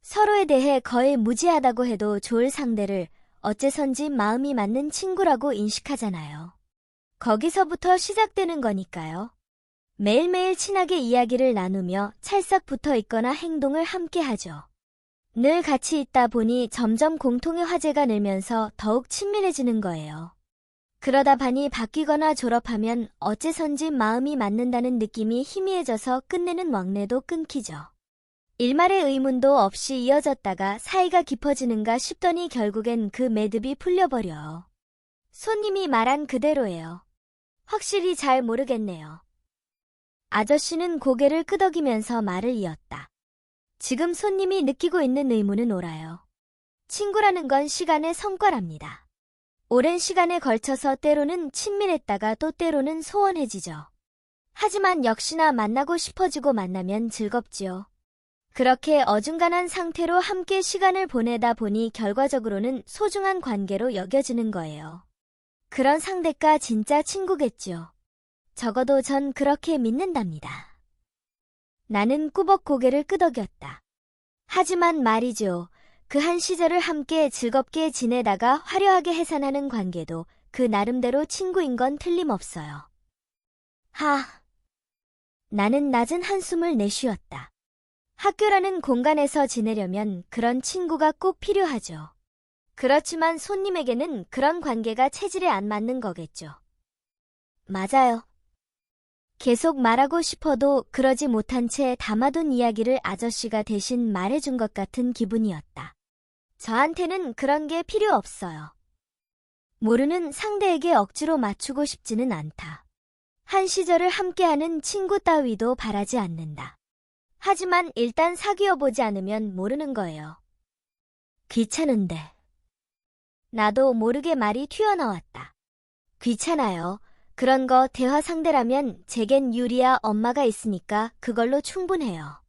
서로에 대해 거의 무지하다고 해도 좋을 상대를 어째선지 마음이 맞는 친구라고 인식하잖아요. 거기서부터 시작되는 거니까요. 매일매일 친하게 이야기를 나누며 찰싹 붙어 있거나 행동을 함께 하죠. 늘 같이 있다 보니 점점 공통의 화제가 늘면서 더욱 친밀해지는 거예요. 그러다 반이 바뀌거나 졸업하면 어째선지 마음이 맞는다는 느낌이 희미해져서 끝내는 왕래도 끊기죠. 일말의 의문도 없이 이어졌다가 사이가 깊어지는가 싶더니 결국엔 그 매듭이 풀려버려요. 손님이 말한 그대로예요. 확실히 잘 모르겠네요. 아저씨는 고개를 끄덕이면서 말을 이었다. 지금 손님이 느끼고 있는 의문은 옳아요. 친구라는 건 시간의 성과랍니다. 오랜 시간에 걸쳐서 때로는 친밀했다가 또 때로는 소원해지죠. 하지만 역시나 만나고 싶어지고 만나면 즐겁지요. 그렇게 어중간한 상태로 함께 시간을 보내다 보니 결과적으로는 소중한 관계로 여겨지는 거예요. 그런 상대가 진짜 친구겠죠. 적어도 전 그렇게 믿는답니다. 나는 꾸벅 고개를 끄덕였다. 하지만 말이죠. 그 한 시절을 함께 즐겁게 지내다가 화려하게 해산하는 관계도 그 나름대로 친구인 건 틀림없어요. 나는 낮은 한숨을 내쉬었다. 학교라는 공간에서 지내려면 그런 친구가 꼭 필요하죠. 그렇지만 손님에게는 그런 관계가 체질에 안 맞는 거겠죠. 맞아요. 계속 말하고 싶어도 그러지 못한 채 담아둔 이야기를 아저씨가 대신 말해준 것 같은 기분이었다. 저한테는 그런 게 필요 없어요. 모르는 상대에게 억지로 맞추고 싶지는 않다. 한 시절을 함께하는 친구 따위도 바라지 않는다. 하지만 일단 사귀어보지 않으면 모르는 거예요. 귀찮은데. 나도 모르게 말이 튀어나왔다. 귀찮아요. 그런 거 대화 상대라면 제겐 유리아 엄마가 있으니까 그걸로 충분해요.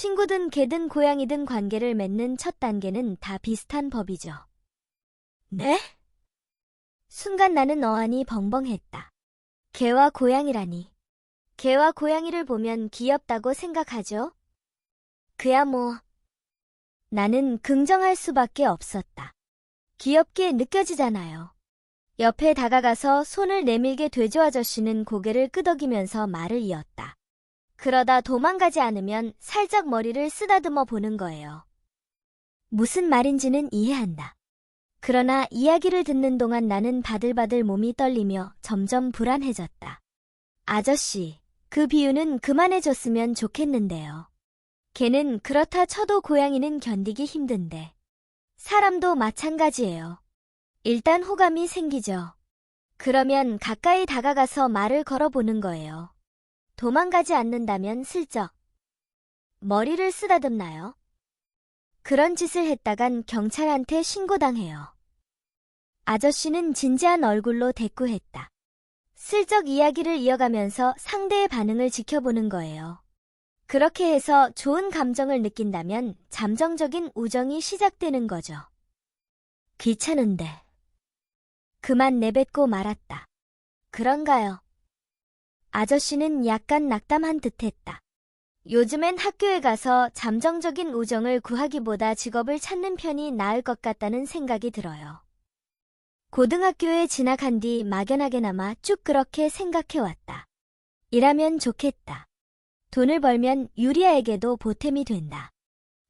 친구든 개든 고양이든 관계를 맺는 첫 단계는 다 비슷한 법이죠. 네? 순간 나는 어안이 벙벙했다. 개와 고양이라니. 개와 고양이를 보면 귀엽다고 생각하죠? 그야 뭐. 나는 긍정할 수밖에 없었다. 귀엽게 느껴지잖아요. 옆에 다가가서 손을 내밀게 돼지 아저씨는 고개를 끄덕이면서 말을 이었다. 그러다 도망가지 않으면 살짝 머리를 쓰다듬어 보는 거예요. 무슨 말인지는 이해한다. 그러나 이야기를 듣는 동안 나는 바들바들 몸이 떨리며 점점 불안해졌다. 아저씨, 그 비유는 그만해줬으면 좋겠는데요. 개는 그렇다 쳐도 고양이는 견디기 힘든데. 사람도 마찬가지예요. 일단 호감이 생기죠. 그러면 가까이 다가가서 말을 걸어보는 거예요. 도망가지 않는다면 슬쩍 머리를 쓰다듬나요? 그런 짓을 했다간 경찰한테 신고당해요. 아저씨는 진지한 얼굴로 대꾸했다. 슬쩍 이야기를 이어가면서 상대의 반응을 지켜보는 거예요. 그렇게 해서 좋은 감정을 느낀다면 잠정적인 우정이 시작되는 거죠. 귀찮은데. 그만 내뱉고 말았다. 그런가요? 아저씨는 약간 낙담한 듯했다. 요즘엔 학교에 가서 잠정적인 우정을 구하기보다 직업을 찾는 편이 나을 것 같다는 생각이 들어요. 고등학교에 진학한 뒤 막연하게나마 쭉 그렇게 생각해왔다. 일하면 좋겠다. 돈을 벌면 유리아에게도 보탬이 된다.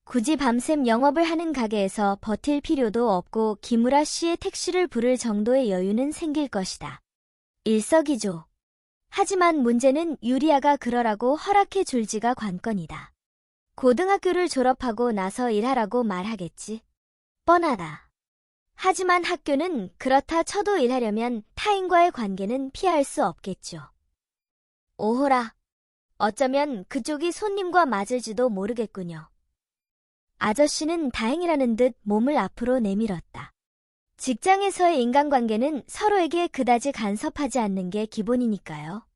굳이 밤샘 영업을 하는 가게에서 버틸 필요도 없고 김우라 씨의 택시를 부를 정도의 여유는 생길 것이다. 일석이조. 하지만 문제는 유리아가 그러라고 허락해 줄지가 관건이다. 고등학교를 졸업하고 나서 일하라고 말하겠지. 뻔하다. 하지만 학교는 그렇다 쳐도 일하려면 타인과의 관계는 피할 수 없겠죠. 오호라. 어쩌면 그쪽이 손님과 맞을지도 모르겠군요. 아저씨는 다행이라는 듯 몸을 앞으로 내밀었다. 직장에서의 인간관계는 서로에게 그다지 간섭하지 않는 게 기본이니까요.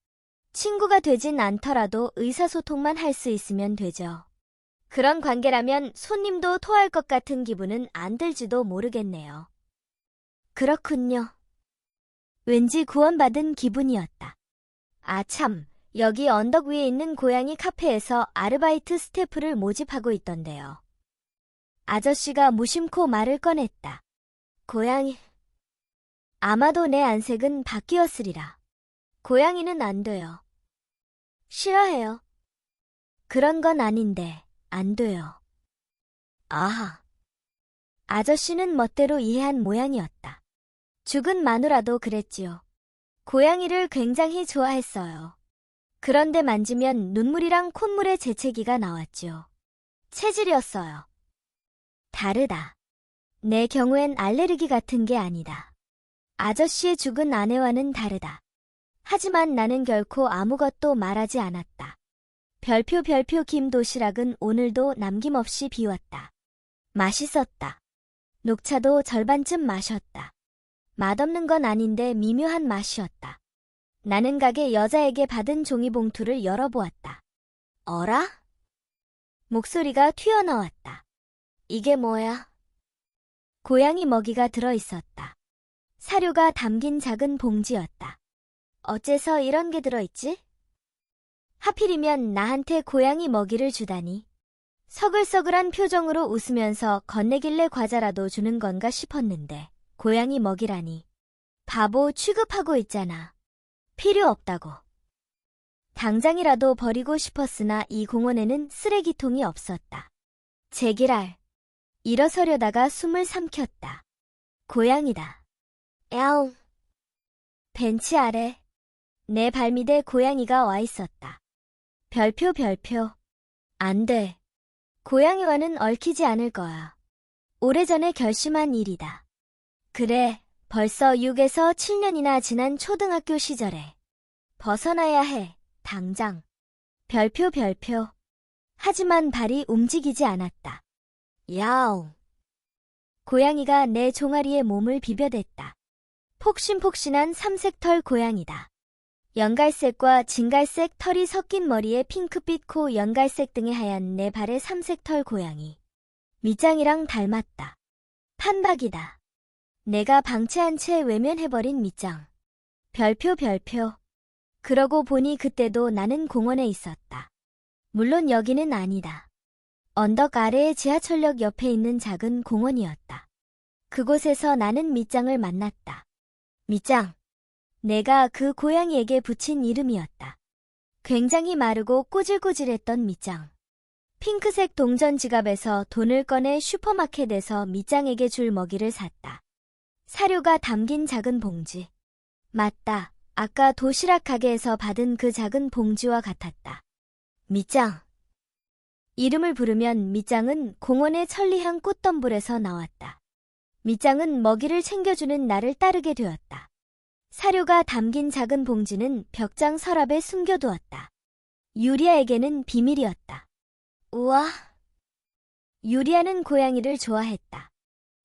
친구가 되진 않더라도 의사소통만 할 수 있으면 되죠. 그런 관계라면 손님도 토할 것 같은 기분은 안 들지도 모르겠네요. 그렇군요. 왠지 구원받은 기분이었다. 아 참, 여기 언덕 위에 있는 고양이 카페에서 아르바이트 스태프를 모집하고 있던데요. 아저씨가 무심코 말을 꺼냈다. 고양이. 아마도 내 안색은 바뀌었으리라. 고양이는 안 돼요. 싫어해요. 그런 건 아닌데 안 돼요. 아하. 아저씨는 멋대로 이해한 모양이었다. 죽은 마누라도 그랬지요. 고양이를 굉장히 좋아했어요. 그런데 만지면 눈물이랑 콧물의 재채기가 나왔죠. 체질이었어요. 다르다. 내 경우엔 알레르기 같은 게 아니다. 아저씨의 죽은 아내와는 다르다. 하지만 나는 결코 아무것도 말하지 않았다. 별표 김 도시락은 오늘도 남김없이 비웠다. 맛있었다. 녹차도 절반쯤 마셨다. 맛없는 건 아닌데 미묘한 맛이었다. 나는 가게 여자에게 받은 종이봉투를 열어보았다. 어라? 목소리가 튀어나왔다. 이게 뭐야? 고양이 먹이가 들어있었다. 사료가 담긴 작은 봉지였다. 어째서 이런 게 들어있지? 하필이면 나한테 고양이 먹이를 주다니. 서글서글한 표정으로 웃으면서 건네길래 과자라도 주는 건가 싶었는데 고양이 먹이라니. 바보 취급하고 있잖아. 필요 없다고. 당장이라도 버리고 싶었으나 이 공원에는 쓰레기통이 없었다. 제기랄. 일어서려다가 숨을 삼켰다. 고양이다. 야옹. 벤치 아래. 내 발밑에 고양이가 와 있었다. 별표. 안 돼. 고양이와는 얽히지 않을 거야. 오래전에 결심한 일이다. 그래, 벌써 6에서 7년이나 지난 초등학교 시절에. 벗어나야 해, 당장. 별표. 하지만 발이 움직이지 않았다. 야옹. 고양이가 내 종아리에 몸을 비벼댔다. 폭신폭신한 삼색털 고양이다. 연갈색과 진갈색 털이 섞인 머리에 핑크빛 코, 연갈색 등의 하얀 내 발의 삼색 털 고양이. 밑장이랑 닮았다. 판박이다. 내가 방치한 채 외면해버린 밑장. 별표. 그러고 보니 그때도 나는 공원에 있었다. 물론 여기는 아니다. 언덕 아래의 지하철역 옆에 있는 작은 공원이었다. 그곳에서 나는 밑장을 만났다. 밑장. 내가 그 고양이에게 붙인 이름이었다. 굉장히 마르고 꼬질꼬질했던 밑장. 핑크색 동전 지갑에서 돈을 꺼내 슈퍼마켓에서 밑장에게 줄 먹이를 샀다. 사료가 담긴 작은 봉지. 맞다. 아까 도시락 가게에서 받은 그 작은 봉지와 같았다. 밑장. 이름을 부르면 밑장은 공원의 천리향 꽃덤불에서 나왔다. 밑장은 먹이를 챙겨주는 나를 따르게 되었다. 사료가 담긴 작은 봉지는 벽장 서랍에 숨겨두었다. 유리아에게는 비밀이었다. 우와. 유리아는 고양이를 좋아했다.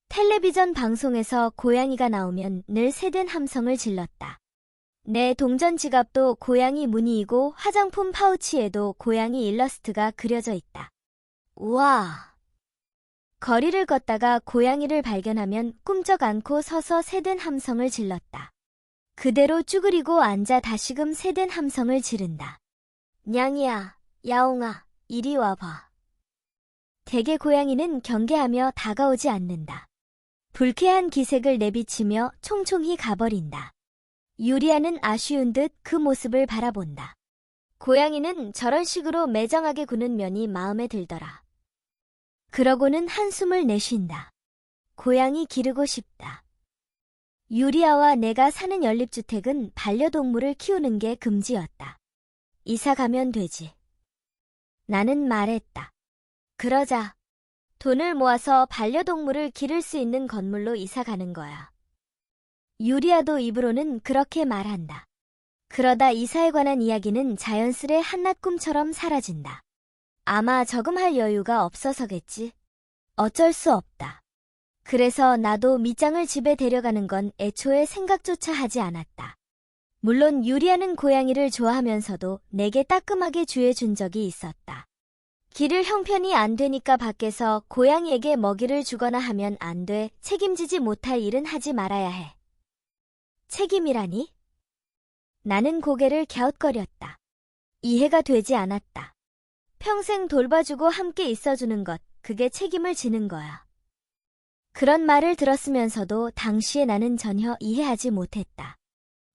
텔레비전 방송에서 고양이가 나오면 늘 새된 함성을 질렀다. 내 동전 지갑도 고양이 무늬이고 화장품 파우치에도 고양이 일러스트가 그려져 있다. 우와. 거리를 걷다가 고양이를 발견하면 꿈쩍 않고 서서 새된 함성을 질렀다. 그대로 쭈그리고 앉아 다시금 새된 함성을 지른다. 냥이야, 야옹아, 이리 와봐. 대개 고양이는 경계하며 다가오지 않는다. 불쾌한 기색을 내비치며 총총히 가버린다. 유리아는 아쉬운 듯 그 모습을 바라본다. 고양이는 저런 식으로 매정하게 구는 면이 마음에 들더라. 그러고는 한숨을 내쉰다. 고양이 기르고 싶다. 유리아와 내가 사는 연립주택은 반려동물을 키우는 게 금지였다. 이사 가면 되지. 나는 말했다. 그러자. 돈을 모아서 반려동물을 기를 수 있는 건물로 이사 가는 거야. 유리아도 입으로는 그렇게 말한다. 그러다 이사에 관한 이야기는 자연스레 한낱 꿈처럼 사라진다. 아마 저금할 여유가 없어서겠지. 어쩔 수 없다. 그래서 나도 밑장을 집에 데려가는 건 애초에 생각조차 하지 않았다. 물론 유리아는 고양이를 좋아하면서도 내게 따끔하게 주해준 적이 있었다. 기를 형편이 안 되니까 밖에서 고양이에게 먹이를 주거나 하면 안 돼. 책임지지 못할 일은 하지 말아야 해. 책임이라니? 나는 고개를 갸웃거렸다. 이해가 되지 않았다. 평생 돌봐주고 함께 있어주는 것, 그게 책임을 지는 거야. 그런 말을 들었으면서도 당시에 나는 전혀 이해하지 못했다.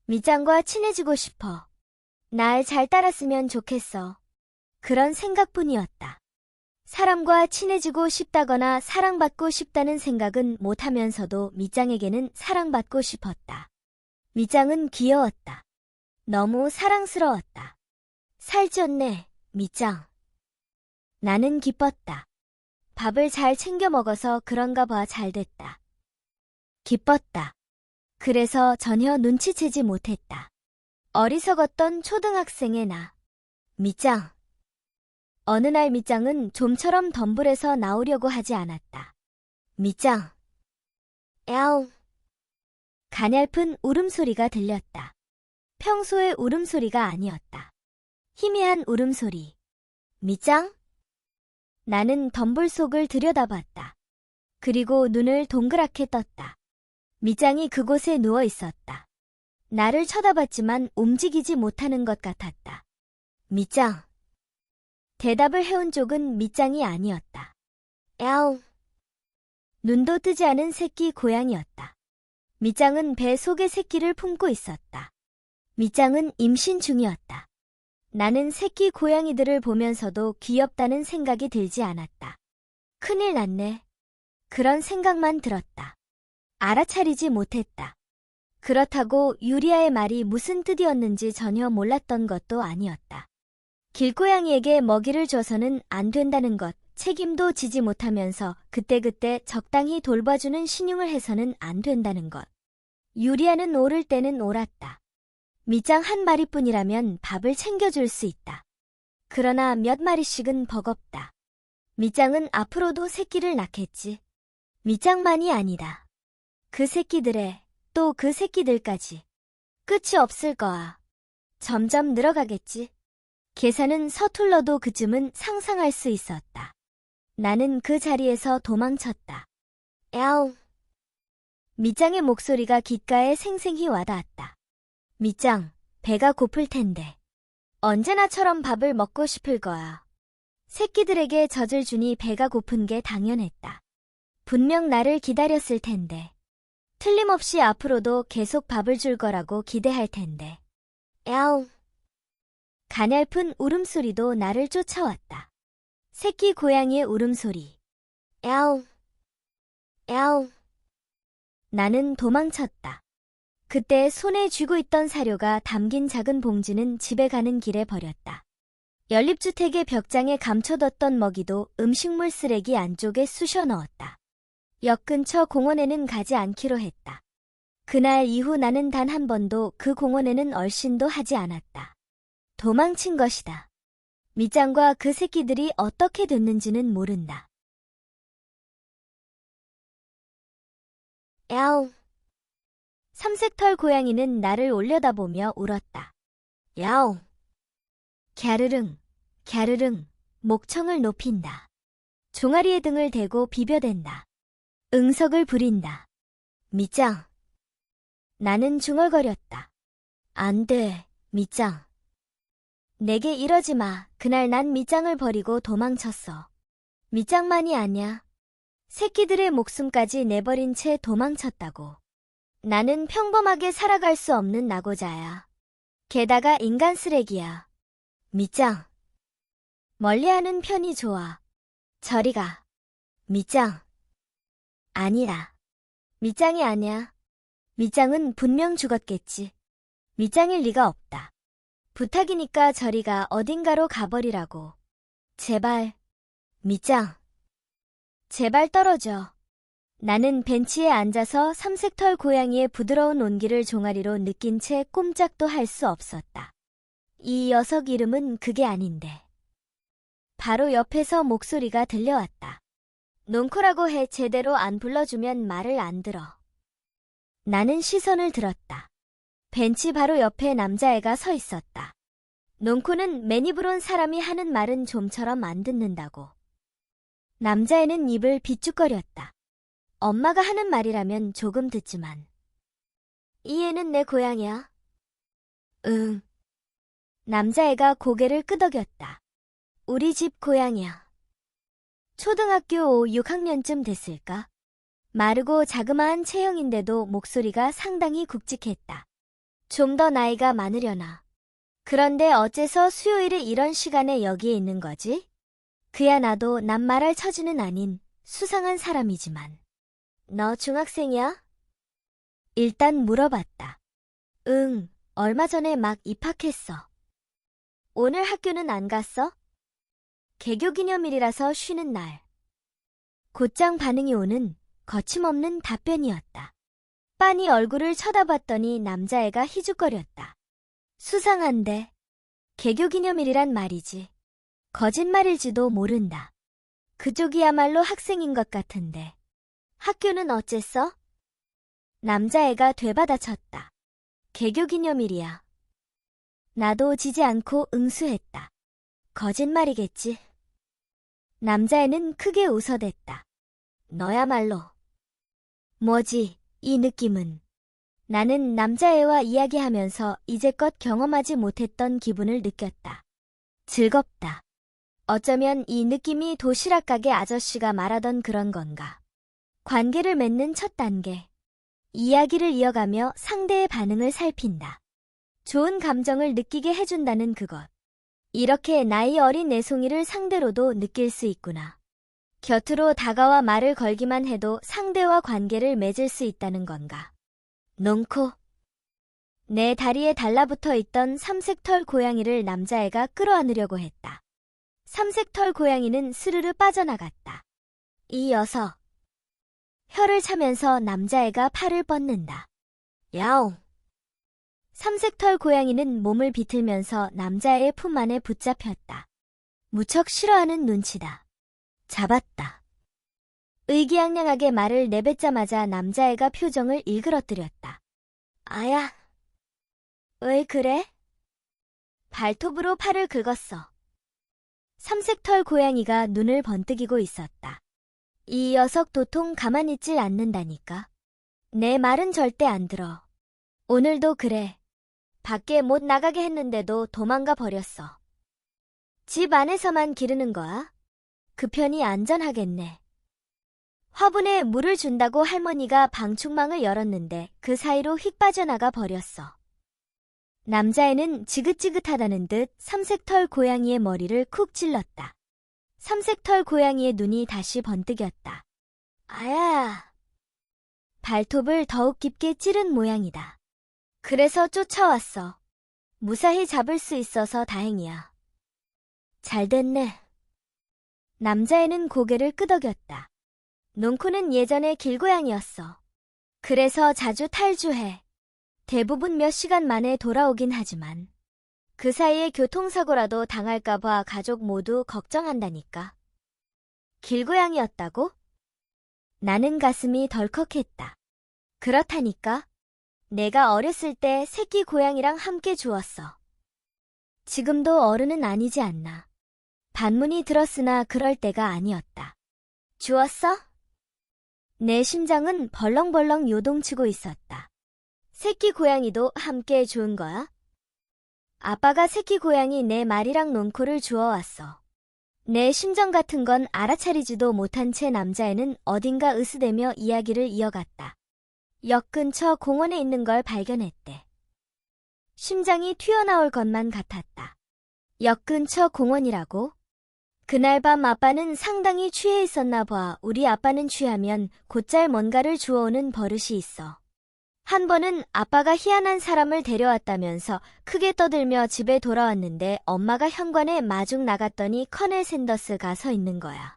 밑장과 친해지고 싶어. 날 잘 따랐으면 좋겠어. 그런 생각뿐이었다. 사람과 친해지고 싶다거나 사랑받고 싶다는 생각은 못하면서도 밑장에게는 사랑받고 싶었다. 밑장은 귀여웠다. 너무 사랑스러웠다. 살쪘네, 밑장. 나는 기뻤다. 밥을 잘 챙겨 먹어서 그런가 봐. 잘 됐다. 기뻤다. 그래서 전혀 눈치채지 못했다. 어리석었던 초등학생의 나. 밑장. 어느 날 밑장은 좀처럼 덤불에서 나오려고 하지 않았다. 밑장. 야옹. 가냘픈 울음소리가 들렸다. 평소의 울음소리가 아니었다. 희미한 울음소리. 밑장? 나는 덤불 속을 들여다봤다. 그리고 눈을 동그랗게 떴다. 밑장이 그곳에 누워 있었다. 나를 쳐다봤지만 움직이지 못하는 것 같았다. 밑장. 대답을 해온 쪽은 밑장이 아니었다. 야옹. 눈도 뜨지 않은 새끼 고양이였다. 밑장은 배 속에 새끼를 품고 있었다. 밑장은 임신 중이었다. 나는 새끼 고양이들을 보면서도 귀엽다는 생각이 들지 않았다. 큰일 났네. 그런 생각만 들었다. 알아차리지 못했다. 그렇다고 유리아의 말이 무슨 뜻이었는지 전혀 몰랐던 것도 아니었다. 길고양이에게 먹이를 줘서는 안 된다는 것, 책임도 지지 못하면서 그때그때 적당히 돌봐주는 신용을 해서는 안 된다는 것. 유리아는 옳을 때는 옳았다. 밑장 한 마리뿐이라면 밥을 챙겨줄 수 있다. 그러나 몇 마리씩은 버겁다. 밑장은 앞으로도 새끼를 낳겠지. 밑장만이 아니다. 그 새끼들의 또 그 새끼들까지. 끝이 없을 거야. 점점 늘어가겠지. 계산은 서툴러도 그쯤은 상상할 수 있었다. 나는 그 자리에서 도망쳤다. 야옹. 밑장의 목소리가 귓가에 생생히 와닿았다. 밑장, 배가 고플 텐데. 언제나처럼 밥을 먹고 싶을 거야. 새끼들에게 젖을 주니 배가 고픈 게 당연했다. 분명 나를 기다렸을 텐데. 틀림없이 앞으로도 계속 밥을 줄 거라고 기대할 텐데. 야옹. 가냘픈 울음소리도 나를 쫓아왔다. 새끼 고양이의 울음소리. 야옹. 야옹. 나는 도망쳤다. 그때 손에 쥐고 있던 사료가 담긴 작은 봉지는 집에 가는 길에 버렸다. 연립주택의 벽장에 감춰뒀던 먹이도 음식물 쓰레기 안쪽에 쑤셔 넣었다. 역 근처 공원에는 가지 않기로 했다. 그날 이후 나는 단 한 번도 그 공원에는 얼씬도 하지 않았다. 도망친 것이다. 밑장과 그 새끼들이 어떻게 됐는지는 모른다. 야옹. 삼색털 고양이는 나를 올려다보며 울었다. 야옹. 갸르릉, 갸르릉, 목청을 높인다. 종아리에 등을 대고 비벼댄다. 응석을 부린다. 밑장. 나는 중얼거렸다. 안 돼, 밑장. 내게 이러지 마. 그날 난 밑장을 버리고 도망쳤어. 밑장만이 아냐. 새끼들의 목숨까지 내버린 채 도망쳤다고. 나는 평범하게 살아갈 수 없는 낙오자야. 게다가 인간 쓰레기야. 밑장. 멀리하는 편이 좋아. 저리 가. 밑장. 아니라. 밑장이 아니야. 밑장은 분명 죽었겠지. 밑장일 리가 없다. 부탁이니까 저리가 어딘가로 가버리라고. 제발. 밑장. 제발 떨어져. 나는 벤치에 앉아서 삼색털 고양이의 부드러운 온기를 종아리로 느낀 채 꼼짝도 할 수 없었다. 이 녀석 이름은 그게 아닌데. 바로 옆에서 목소리가 들려왔다. 논코라고 해. 제대로 안 불러주면 말을 안 들어. 나는 시선을 들었다. 벤치 바로 옆에 남자애가 서 있었다. 논코는 맨입을 온 사람이 하는 말은 좀처럼 안 듣는다고. 남자애는 입을 비쭉거렸다. 엄마가 하는 말이라면 조금 듣지만. 이 애는 내 고양이야? 응. 남자애가 고개를 끄덕였다. 우리 집 고양이야. 초등학교 5, 6학년쯤 됐을까? 마르고 자그마한 체형인데도 목소리가 상당히 굵직했다. 좀 더 나이가 많으려나. 그런데 어째서 수요일에 이런 시간에 여기에 있는 거지? 그야 나도 난 말할 처지는 아닌 수상한 사람이지만. 너 중학생이야? 일단 물어봤다. 응, 얼마 전에 막 입학했어. 오늘 학교는 안 갔어? 개교기념일이라서 쉬는 날. 곧장 반응이 오는 거침없는 답변이었다. 빤히 얼굴을 쳐다봤더니 남자애가 희죽거렸다. 수상한데. 개교기념일이란 말이지. 거짓말일지도 모른다. 그쪽이야말로 학생인 것 같은데. 학교는 어쨌어? 남자애가 되받아쳤다. 개교기념일이야. 나도 지지 않고 응수했다. 거짓말이겠지. 남자애는 크게 웃어댔다. 너야말로. 뭐지, 이 느낌은. 나는 남자애와 이야기하면서 이제껏 경험하지 못했던 기분을 느꼈다. 즐겁다. 어쩌면 이 느낌이 도시락 가게 아저씨가 말하던 그런 건가. 관계를 맺는 첫 단계. 이야기를 이어가며 상대의 반응을 살핀다. 좋은 감정을 느끼게 해준다는 그것. 이렇게 나이 어린 내송이를 상대로도 느낄 수 있구나. 곁으로 다가와 말을 걸기만 해도 상대와 관계를 맺을 수 있다는 건가. 논코. 내 다리에 달라붙어 있던 삼색털 고양이를 남자애가 끌어안으려고 했다. 삼색털 고양이는 스르르 빠져나갔다. 이 녀석. 혀를 차면서 남자애가 팔을 뻗는다. 야옹. 삼색털 고양이는 몸을 비틀면서 남자애의 품 안에 붙잡혔다. 무척 싫어하는 눈치다. 잡았다. 의기양양하게 말을 내뱉자마자 남자애가 표정을 일그러뜨렸다. 아야. 왜 그래? 발톱으로 팔을 긁었어. 삼색털 고양이가 눈을 번뜩이고 있었다. 이 녀석 도통 가만히 있질 않는다니까. 내 말은 절대 안 들어. 오늘도 그래. 밖에 못 나가게 했는데도 도망가 버렸어. 집 안에서만 기르는 거야? 그 편이 안전하겠네. 화분에 물을 준다고 할머니가 방충망을 열었는데 그 사이로 휙 빠져나가 버렸어. 남자애는 지긋지긋하다는 듯 삼색털 고양이의 머리를 쿡 찔렀다. 삼색털 고양이의 눈이 다시 번뜩였다. 아야! 발톱을 더욱 깊게 찌른 모양이다. 그래서 쫓아왔어. 무사히 잡을 수 있어서 다행이야. 잘 됐네. 남자애는 고개를 끄덕였다. 논코는 예전에 길고양이였어. 그래서 자주 탈주해. 대부분 몇 시간 만에 돌아오긴 하지만 그 사이에 교통사고라도 당할까봐 가족 모두 걱정한다니까. 길고양이였다고? 나는 가슴이 덜컥했다. 그렇다니까. 내가 어렸을 때 새끼 고양이랑 함께 주웠어. 지금도 어른은 아니지 않나. 반문이 들었으나 그럴 때가 아니었다. 주웠어? 내 심장은 벌렁벌렁 요동치고 있었다. 새끼 고양이도 함께 주운 거야? 아빠가 새끼 고양이 내 말이랑 논코를 주워왔어. 내 심정 같은 건 알아차리지도 못한 채 남자애는 어딘가 으스대며 이야기를 이어갔다. 역 근처 공원에 있는 걸 발견했대. 심장이 튀어나올 것만 같았다. 역 근처 공원이라고? 그날 밤 아빠는 상당히 취해 있었나 봐. 우리 아빠는 취하면 곧잘 뭔가를 주워오는 버릇이 있어. 한 번은 아빠가 희한한 사람을 데려왔다면서 크게 떠들며 집에 돌아왔는데 엄마가 현관에 마중 나갔더니 커넬 샌더스가 서 있는 거야.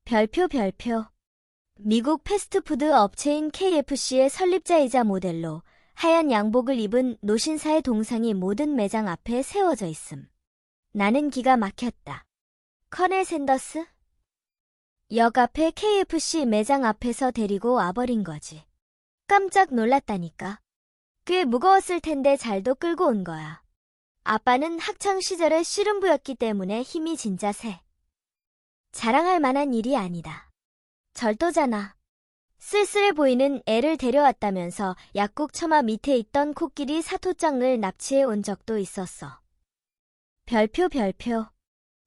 별표. 미국 패스트푸드 업체인 KFC의 설립자이자 모델로 하얀 양복을 입은 노신사의 동상이 모든 매장 앞에 세워져 있음. 나는 기가 막혔다. 커넬 샌더스? 역 앞에 KFC 매장 앞에서 데리고 와버린 거지. 깜짝 놀랐다니까. 꽤 무거웠을 텐데 잘도 끌고 온 거야. 아빠는 학창시절에 씨름부였기 때문에 힘이 진짜 세. 자랑할 만한 일이 아니다. 절도잖아. 쓸쓸해 보이는 애를 데려왔다면서 약국 처마 밑에 있던 코끼리 사토장을 납치해 온 적도 있었어. 별표.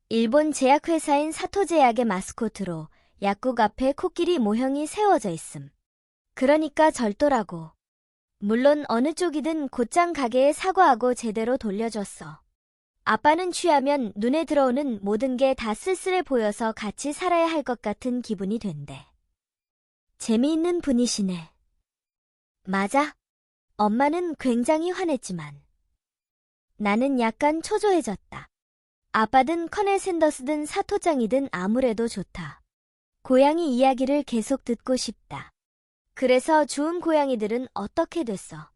일본 제약회사인 사토제약의 마스코트로 약국 앞에 코끼리 모형이 세워져 있음. 그러니까 절도라고. 물론 어느 쪽이든 곧장 가게에 사과하고 제대로 돌려줬어. 아빠는 취하면 눈에 들어오는 모든 게 다 쓸쓸해 보여서 같이 살아야 할 것 같은 기분이 된대. 재미있는 분이시네. 맞아. 엄마는 굉장히 화냈지만 나는 약간 초조해졌다. 아빠든 커넬 샌더스든 사토장이든 아무래도 좋다. 고양이 이야기를 계속 듣고 싶다. 그래서 주운 고양이들은 어떻게 됐어?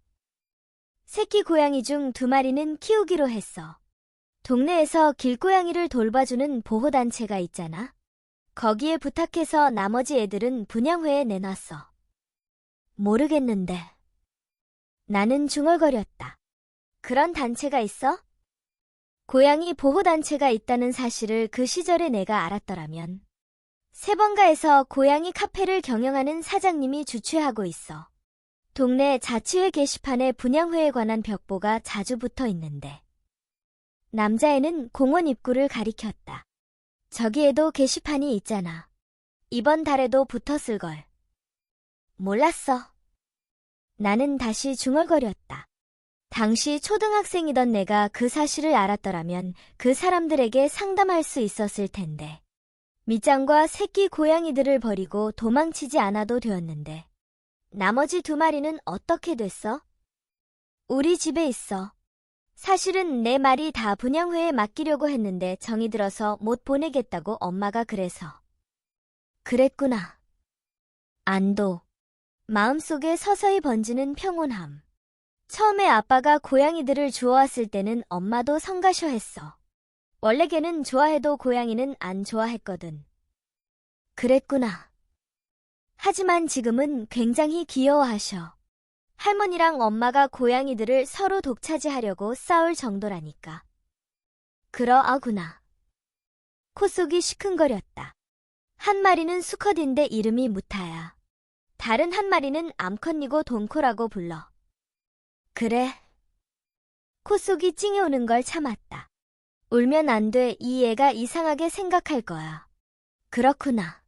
새끼 고양이 중 2마리는 키우기로 했어. 동네에서 길고양이를 돌봐주는 보호단체가 있잖아. 거기에 부탁해서 나머지 애들은 분양회에 내놨어. 모르겠는데. 나는 중얼거렸다. 그런 단체가 있어? 고양이 보호단체가 있다는 사실을 그 시절에 내가 알았더라면. 세번가에서 고양이 카페를 경영하는 사장님이 주최하고 있어. 동네 자치회 게시판에 분양회에 관한 벽보가 자주 붙어 있는데. 남자애는 공원 입구를 가리켰다. 저기에도 게시판이 있잖아. 이번 달에도 붙었을걸. 몰랐어. 나는 다시 중얼거렸다. 당시 초등학생이던 내가 그 사실을 알았더라면 그 사람들에게 상담할 수 있었을 텐데. 밑장과 새끼 고양이들을 버리고 도망치지 않아도 되었는데. 나머지 2마리는 어떻게 됐어? 우리 집에 있어. 사실은 내 말이 다 분양회에 맡기려고 했는데 정이 들어서 못 보내겠다고 엄마가 그래서. 그랬구나. 안도. 마음속에 서서히 번지는 평온함. 처음에 아빠가 고양이들을 주워왔을 때는 엄마도 성가셔했어. 원래 걔는 좋아해도 고양이는 안 좋아했거든. 그랬구나. 하지만 지금은 굉장히 귀여워하셔. 할머니랑 엄마가 고양이들을 서로 독차지하려고 싸울 정도라니까. 그러하구나. 콧속이 시큰거렸다. 한 마리는 수컷인데 이름이 무타야. 다른 한 마리는 암컷이고 돈코라고 불러. 그래. 콧속이 찡해오는 걸 참았다. 울면 안 돼. 이 애가 이상하게 생각할 거야. 그렇구나.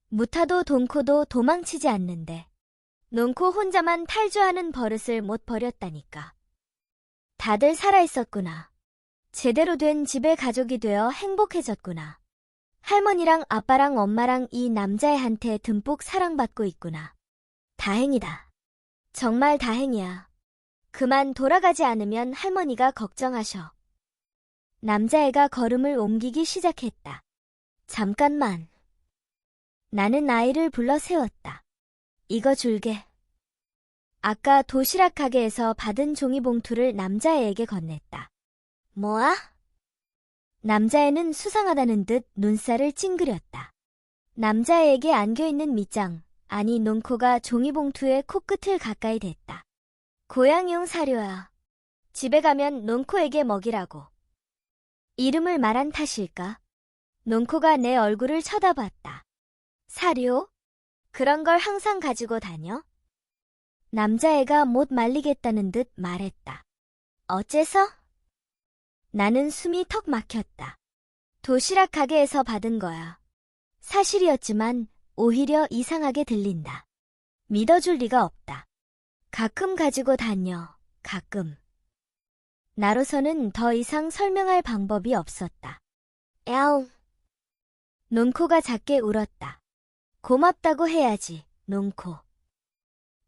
무타도 돈코도 도망치지 않는데 논코 혼자만 탈주하는 버릇을 못 버렸다니까. 다들 살아있었구나. 제대로 된 집의 가족이 되어 행복해졌구나. 할머니랑 아빠랑 엄마랑 이 남자애한테 듬뿍 사랑받고 있구나. 다행이다. 정말 다행이야. 그만 돌아가지 않으면 할머니가 걱정하셔. 남자애가 걸음을 옮기기 시작했다. 잠깐만. 나는 아이를 불러 세웠다. 이거 줄게. 아까 도시락 가게에서 받은 종이봉투를 남자애에게 건넸다. 뭐야? 남자애는 수상하다는 듯 눈살을 찡그렸다. 남자애에게 안겨있는 밑장, 아니 논코가 종이봉투에 코끝을 가까이 댔다. 고양이용 사료야. 집에 가면 논코에게 먹이라고. 이름을 말한 탓일까? 논코가 내 얼굴을 쳐다봤다. 사료? 그런 걸 항상 가지고 다녀? 남자애가 못 말리겠다는 듯 말했다. 어째서? 나는 숨이 턱 막혔다. 도시락 가게에서 받은 거야. 사실이었지만 오히려 이상하게 들린다. 믿어줄 리가 없다. 가끔 가지고 다녀. 가끔. 나로서는 더 이상 설명할 방법이 없었다. 야옹. 논코가 작게 울었다. 고맙다고 해야지, 논코.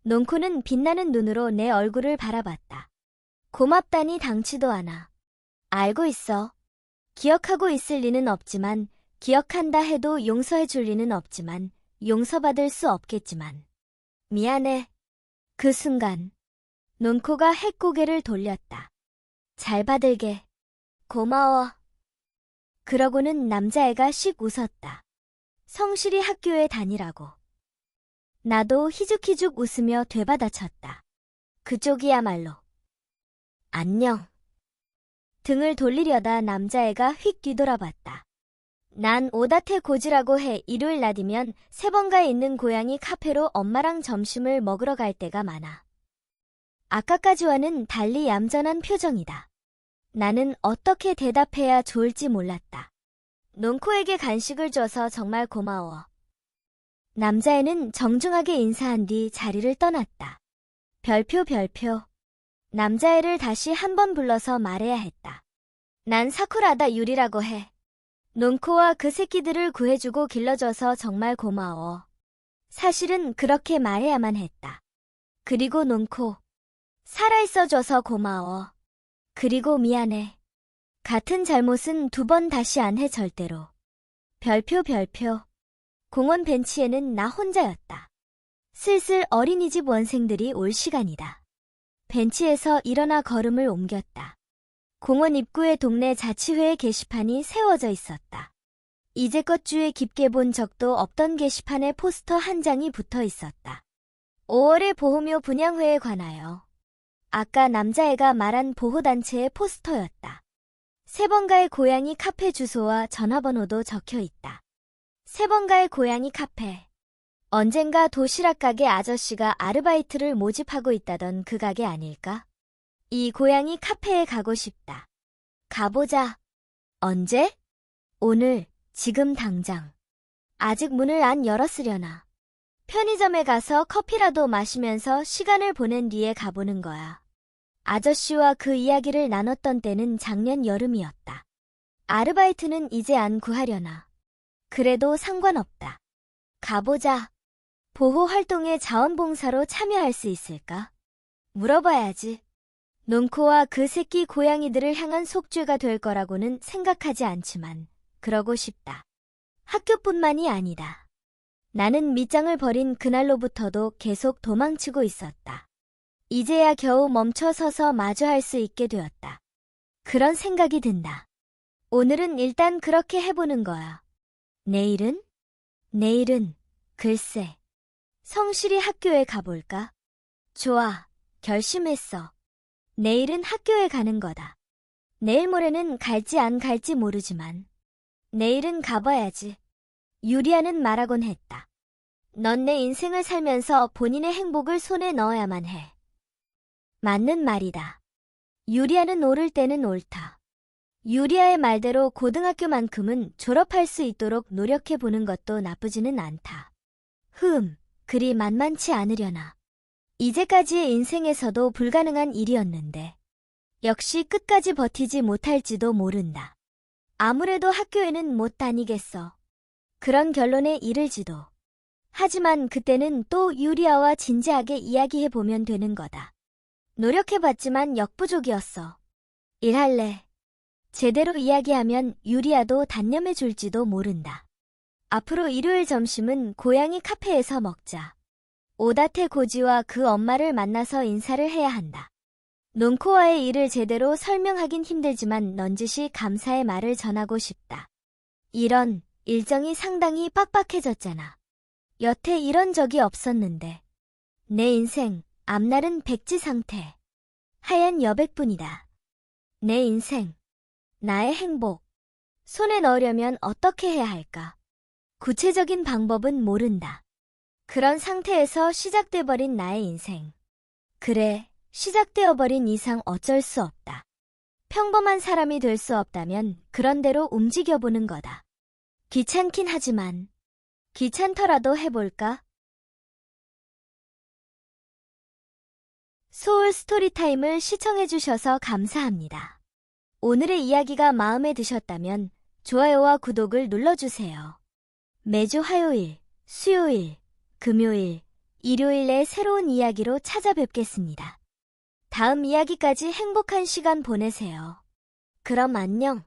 논코는 빛나는 눈으로 내 얼굴을 바라봤다. 고맙다니 당치도 않아. 알고 있어. 기억하고 있을 리는 없지만, 기억한다 해도 용서해 줄 리는 없지만, 용서받을 수 없겠지만. 미안해. 그 순간, 논코가 핵고개를 돌렸다. 잘 받을게. 고마워. 그러고는 남자애가 씩 웃었다. 성실히 학교에 다니라고. 나도 희죽희죽 웃으며 되받아쳤다. 그쪽이야말로. 안녕. 등을 돌리려다 남자애가 휙 뒤돌아봤다. 난 오다테 고지라고 해. 일요일 낮이면 세번가에 있는 고양이 카페로 엄마랑 점심을 먹으러 갈 때가 많아. 아까까지와는 달리 얌전한 표정이다. 나는 어떻게 대답해야 좋을지 몰랐다. 논코에게 간식을 줘서 정말 고마워. 남자애는 정중하게 인사한 뒤 자리를 떠났다. 별표. 남자애를 다시 한 번 불러서 말해야 했다. 난 사쿠라다 유리라고 해. 논코와 그 새끼들을 구해주고 길러줘서 정말 고마워. 사실은 그렇게 말해야만 했다. 그리고 논코. 살아있어줘서 고마워. 그리고 미안해. 같은 잘못은 2번 다시 안 해 절대로. 별표. 공원 벤치에는 나 혼자였다. 슬슬 어린이집 원생들이 올 시간이다. 벤치에서 일어나 걸음을 옮겼다. 공원 입구에 동네 자치회의 게시판이 세워져 있었다. 이제껏 주에 깊게 본 적도 없던 게시판에 포스터 한 장이 붙어 있었다. 5월의 보호묘 분양회에 관하여. 아까 남자애가 말한 보호단체의 포스터였다. 세번가의 고양이 카페 주소와 전화번호도 적혀 있다. 세번가의 고양이 카페. 언젠가 도시락 가게 아저씨가 아르바이트를 모집하고 있다던 그 가게 아닐까? 이 고양이 카페에 가고 싶다. 가보자. 언제? 오늘, 지금 당장. 아직 문을 안 열었으려나. 편의점에 가서 커피라도 마시면서 시간을 보낸 뒤에 가보는 거야. 아저씨와 그 이야기를 나눴던 때는 작년 여름이었다. 아르바이트는 이제 안 구하려나. 그래도 상관없다. 가보자. 보호활동에 자원봉사로 참여할 수 있을까? 물어봐야지. 논코와 그 새끼 고양이들을 향한 속죄가 될 거라고는 생각하지 않지만 그러고 싶다. 학교뿐만이 아니다. 나는 밑장을 버린 그날로부터도 계속 도망치고 있었다. 이제야 겨우 멈춰서서 마주할 수 있게 되었다. 그런 생각이 든다. 오늘은 일단 그렇게 해보는 거야. 내일은? 내일은 글쎄. 성실히 학교에 가볼까? 좋아, 결심했어. 내일은 학교에 가는 거다. 내일 모레는 갈지 안 갈지 모르지만 내일은 가봐야지. 유리아는 말하곤 했다. 넌 내 인생을 살면서 본인의 행복을 손에 넣어야만 해. 맞는 말이다. 유리아는 옳을 때는 옳다. 유리아의 말대로 고등학교만큼은 졸업할 수 있도록 노력해보는 것도 나쁘지는 않다. 그리 만만치 않으려나. 이제까지의 인생에서도 불가능한 일이었는데 역시 끝까지 버티지 못할지도 모른다. 아무래도 학교에는 못 다니겠어. 그런 결론에 이를지도. 하지만 그때는 또 유리아와 진지하게 이야기해보면 되는 거다. 노력해봤지만 역부족이었어. 일할래. 제대로 이야기하면 유리아도 단념해줄지도 모른다. 앞으로 일요일 점심은 고양이 카페에서 먹자. 오다테 고지와 그 엄마를 만나서 인사를 해야 한다. 논코와의 일을 제대로 설명하긴 힘들지만 넌지시 감사의 말을 전하고 싶다. 이런 일정이 상당히 빡빡해졌잖아. 여태 이런 적이 없었는데. 내 인생, 앞날은 백지 상태. 하얀 여백뿐이다. 내 인생, 나의 행복. 손에 넣으려면 어떻게 해야 할까? 구체적인 방법은 모른다. 그런 상태에서 시작돼버린 나의 인생. 그래, 시작되어버린 이상 어쩔 수 없다. 평범한 사람이 될 수 없다면 그런 대로 움직여보는 거다. 귀찮긴 하지만 귀찮더라도 해볼까? 소울 스토리타임을 시청해주셔서 감사합니다. 오늘의 이야기가 마음에 드셨다면 좋아요와 구독을 눌러주세요. 매주 화요일, 수요일, 금요일, 일요일에 새로운 이야기로 찾아뵙겠습니다. 다음 이야기까지 행복한 시간 보내세요. 그럼 안녕.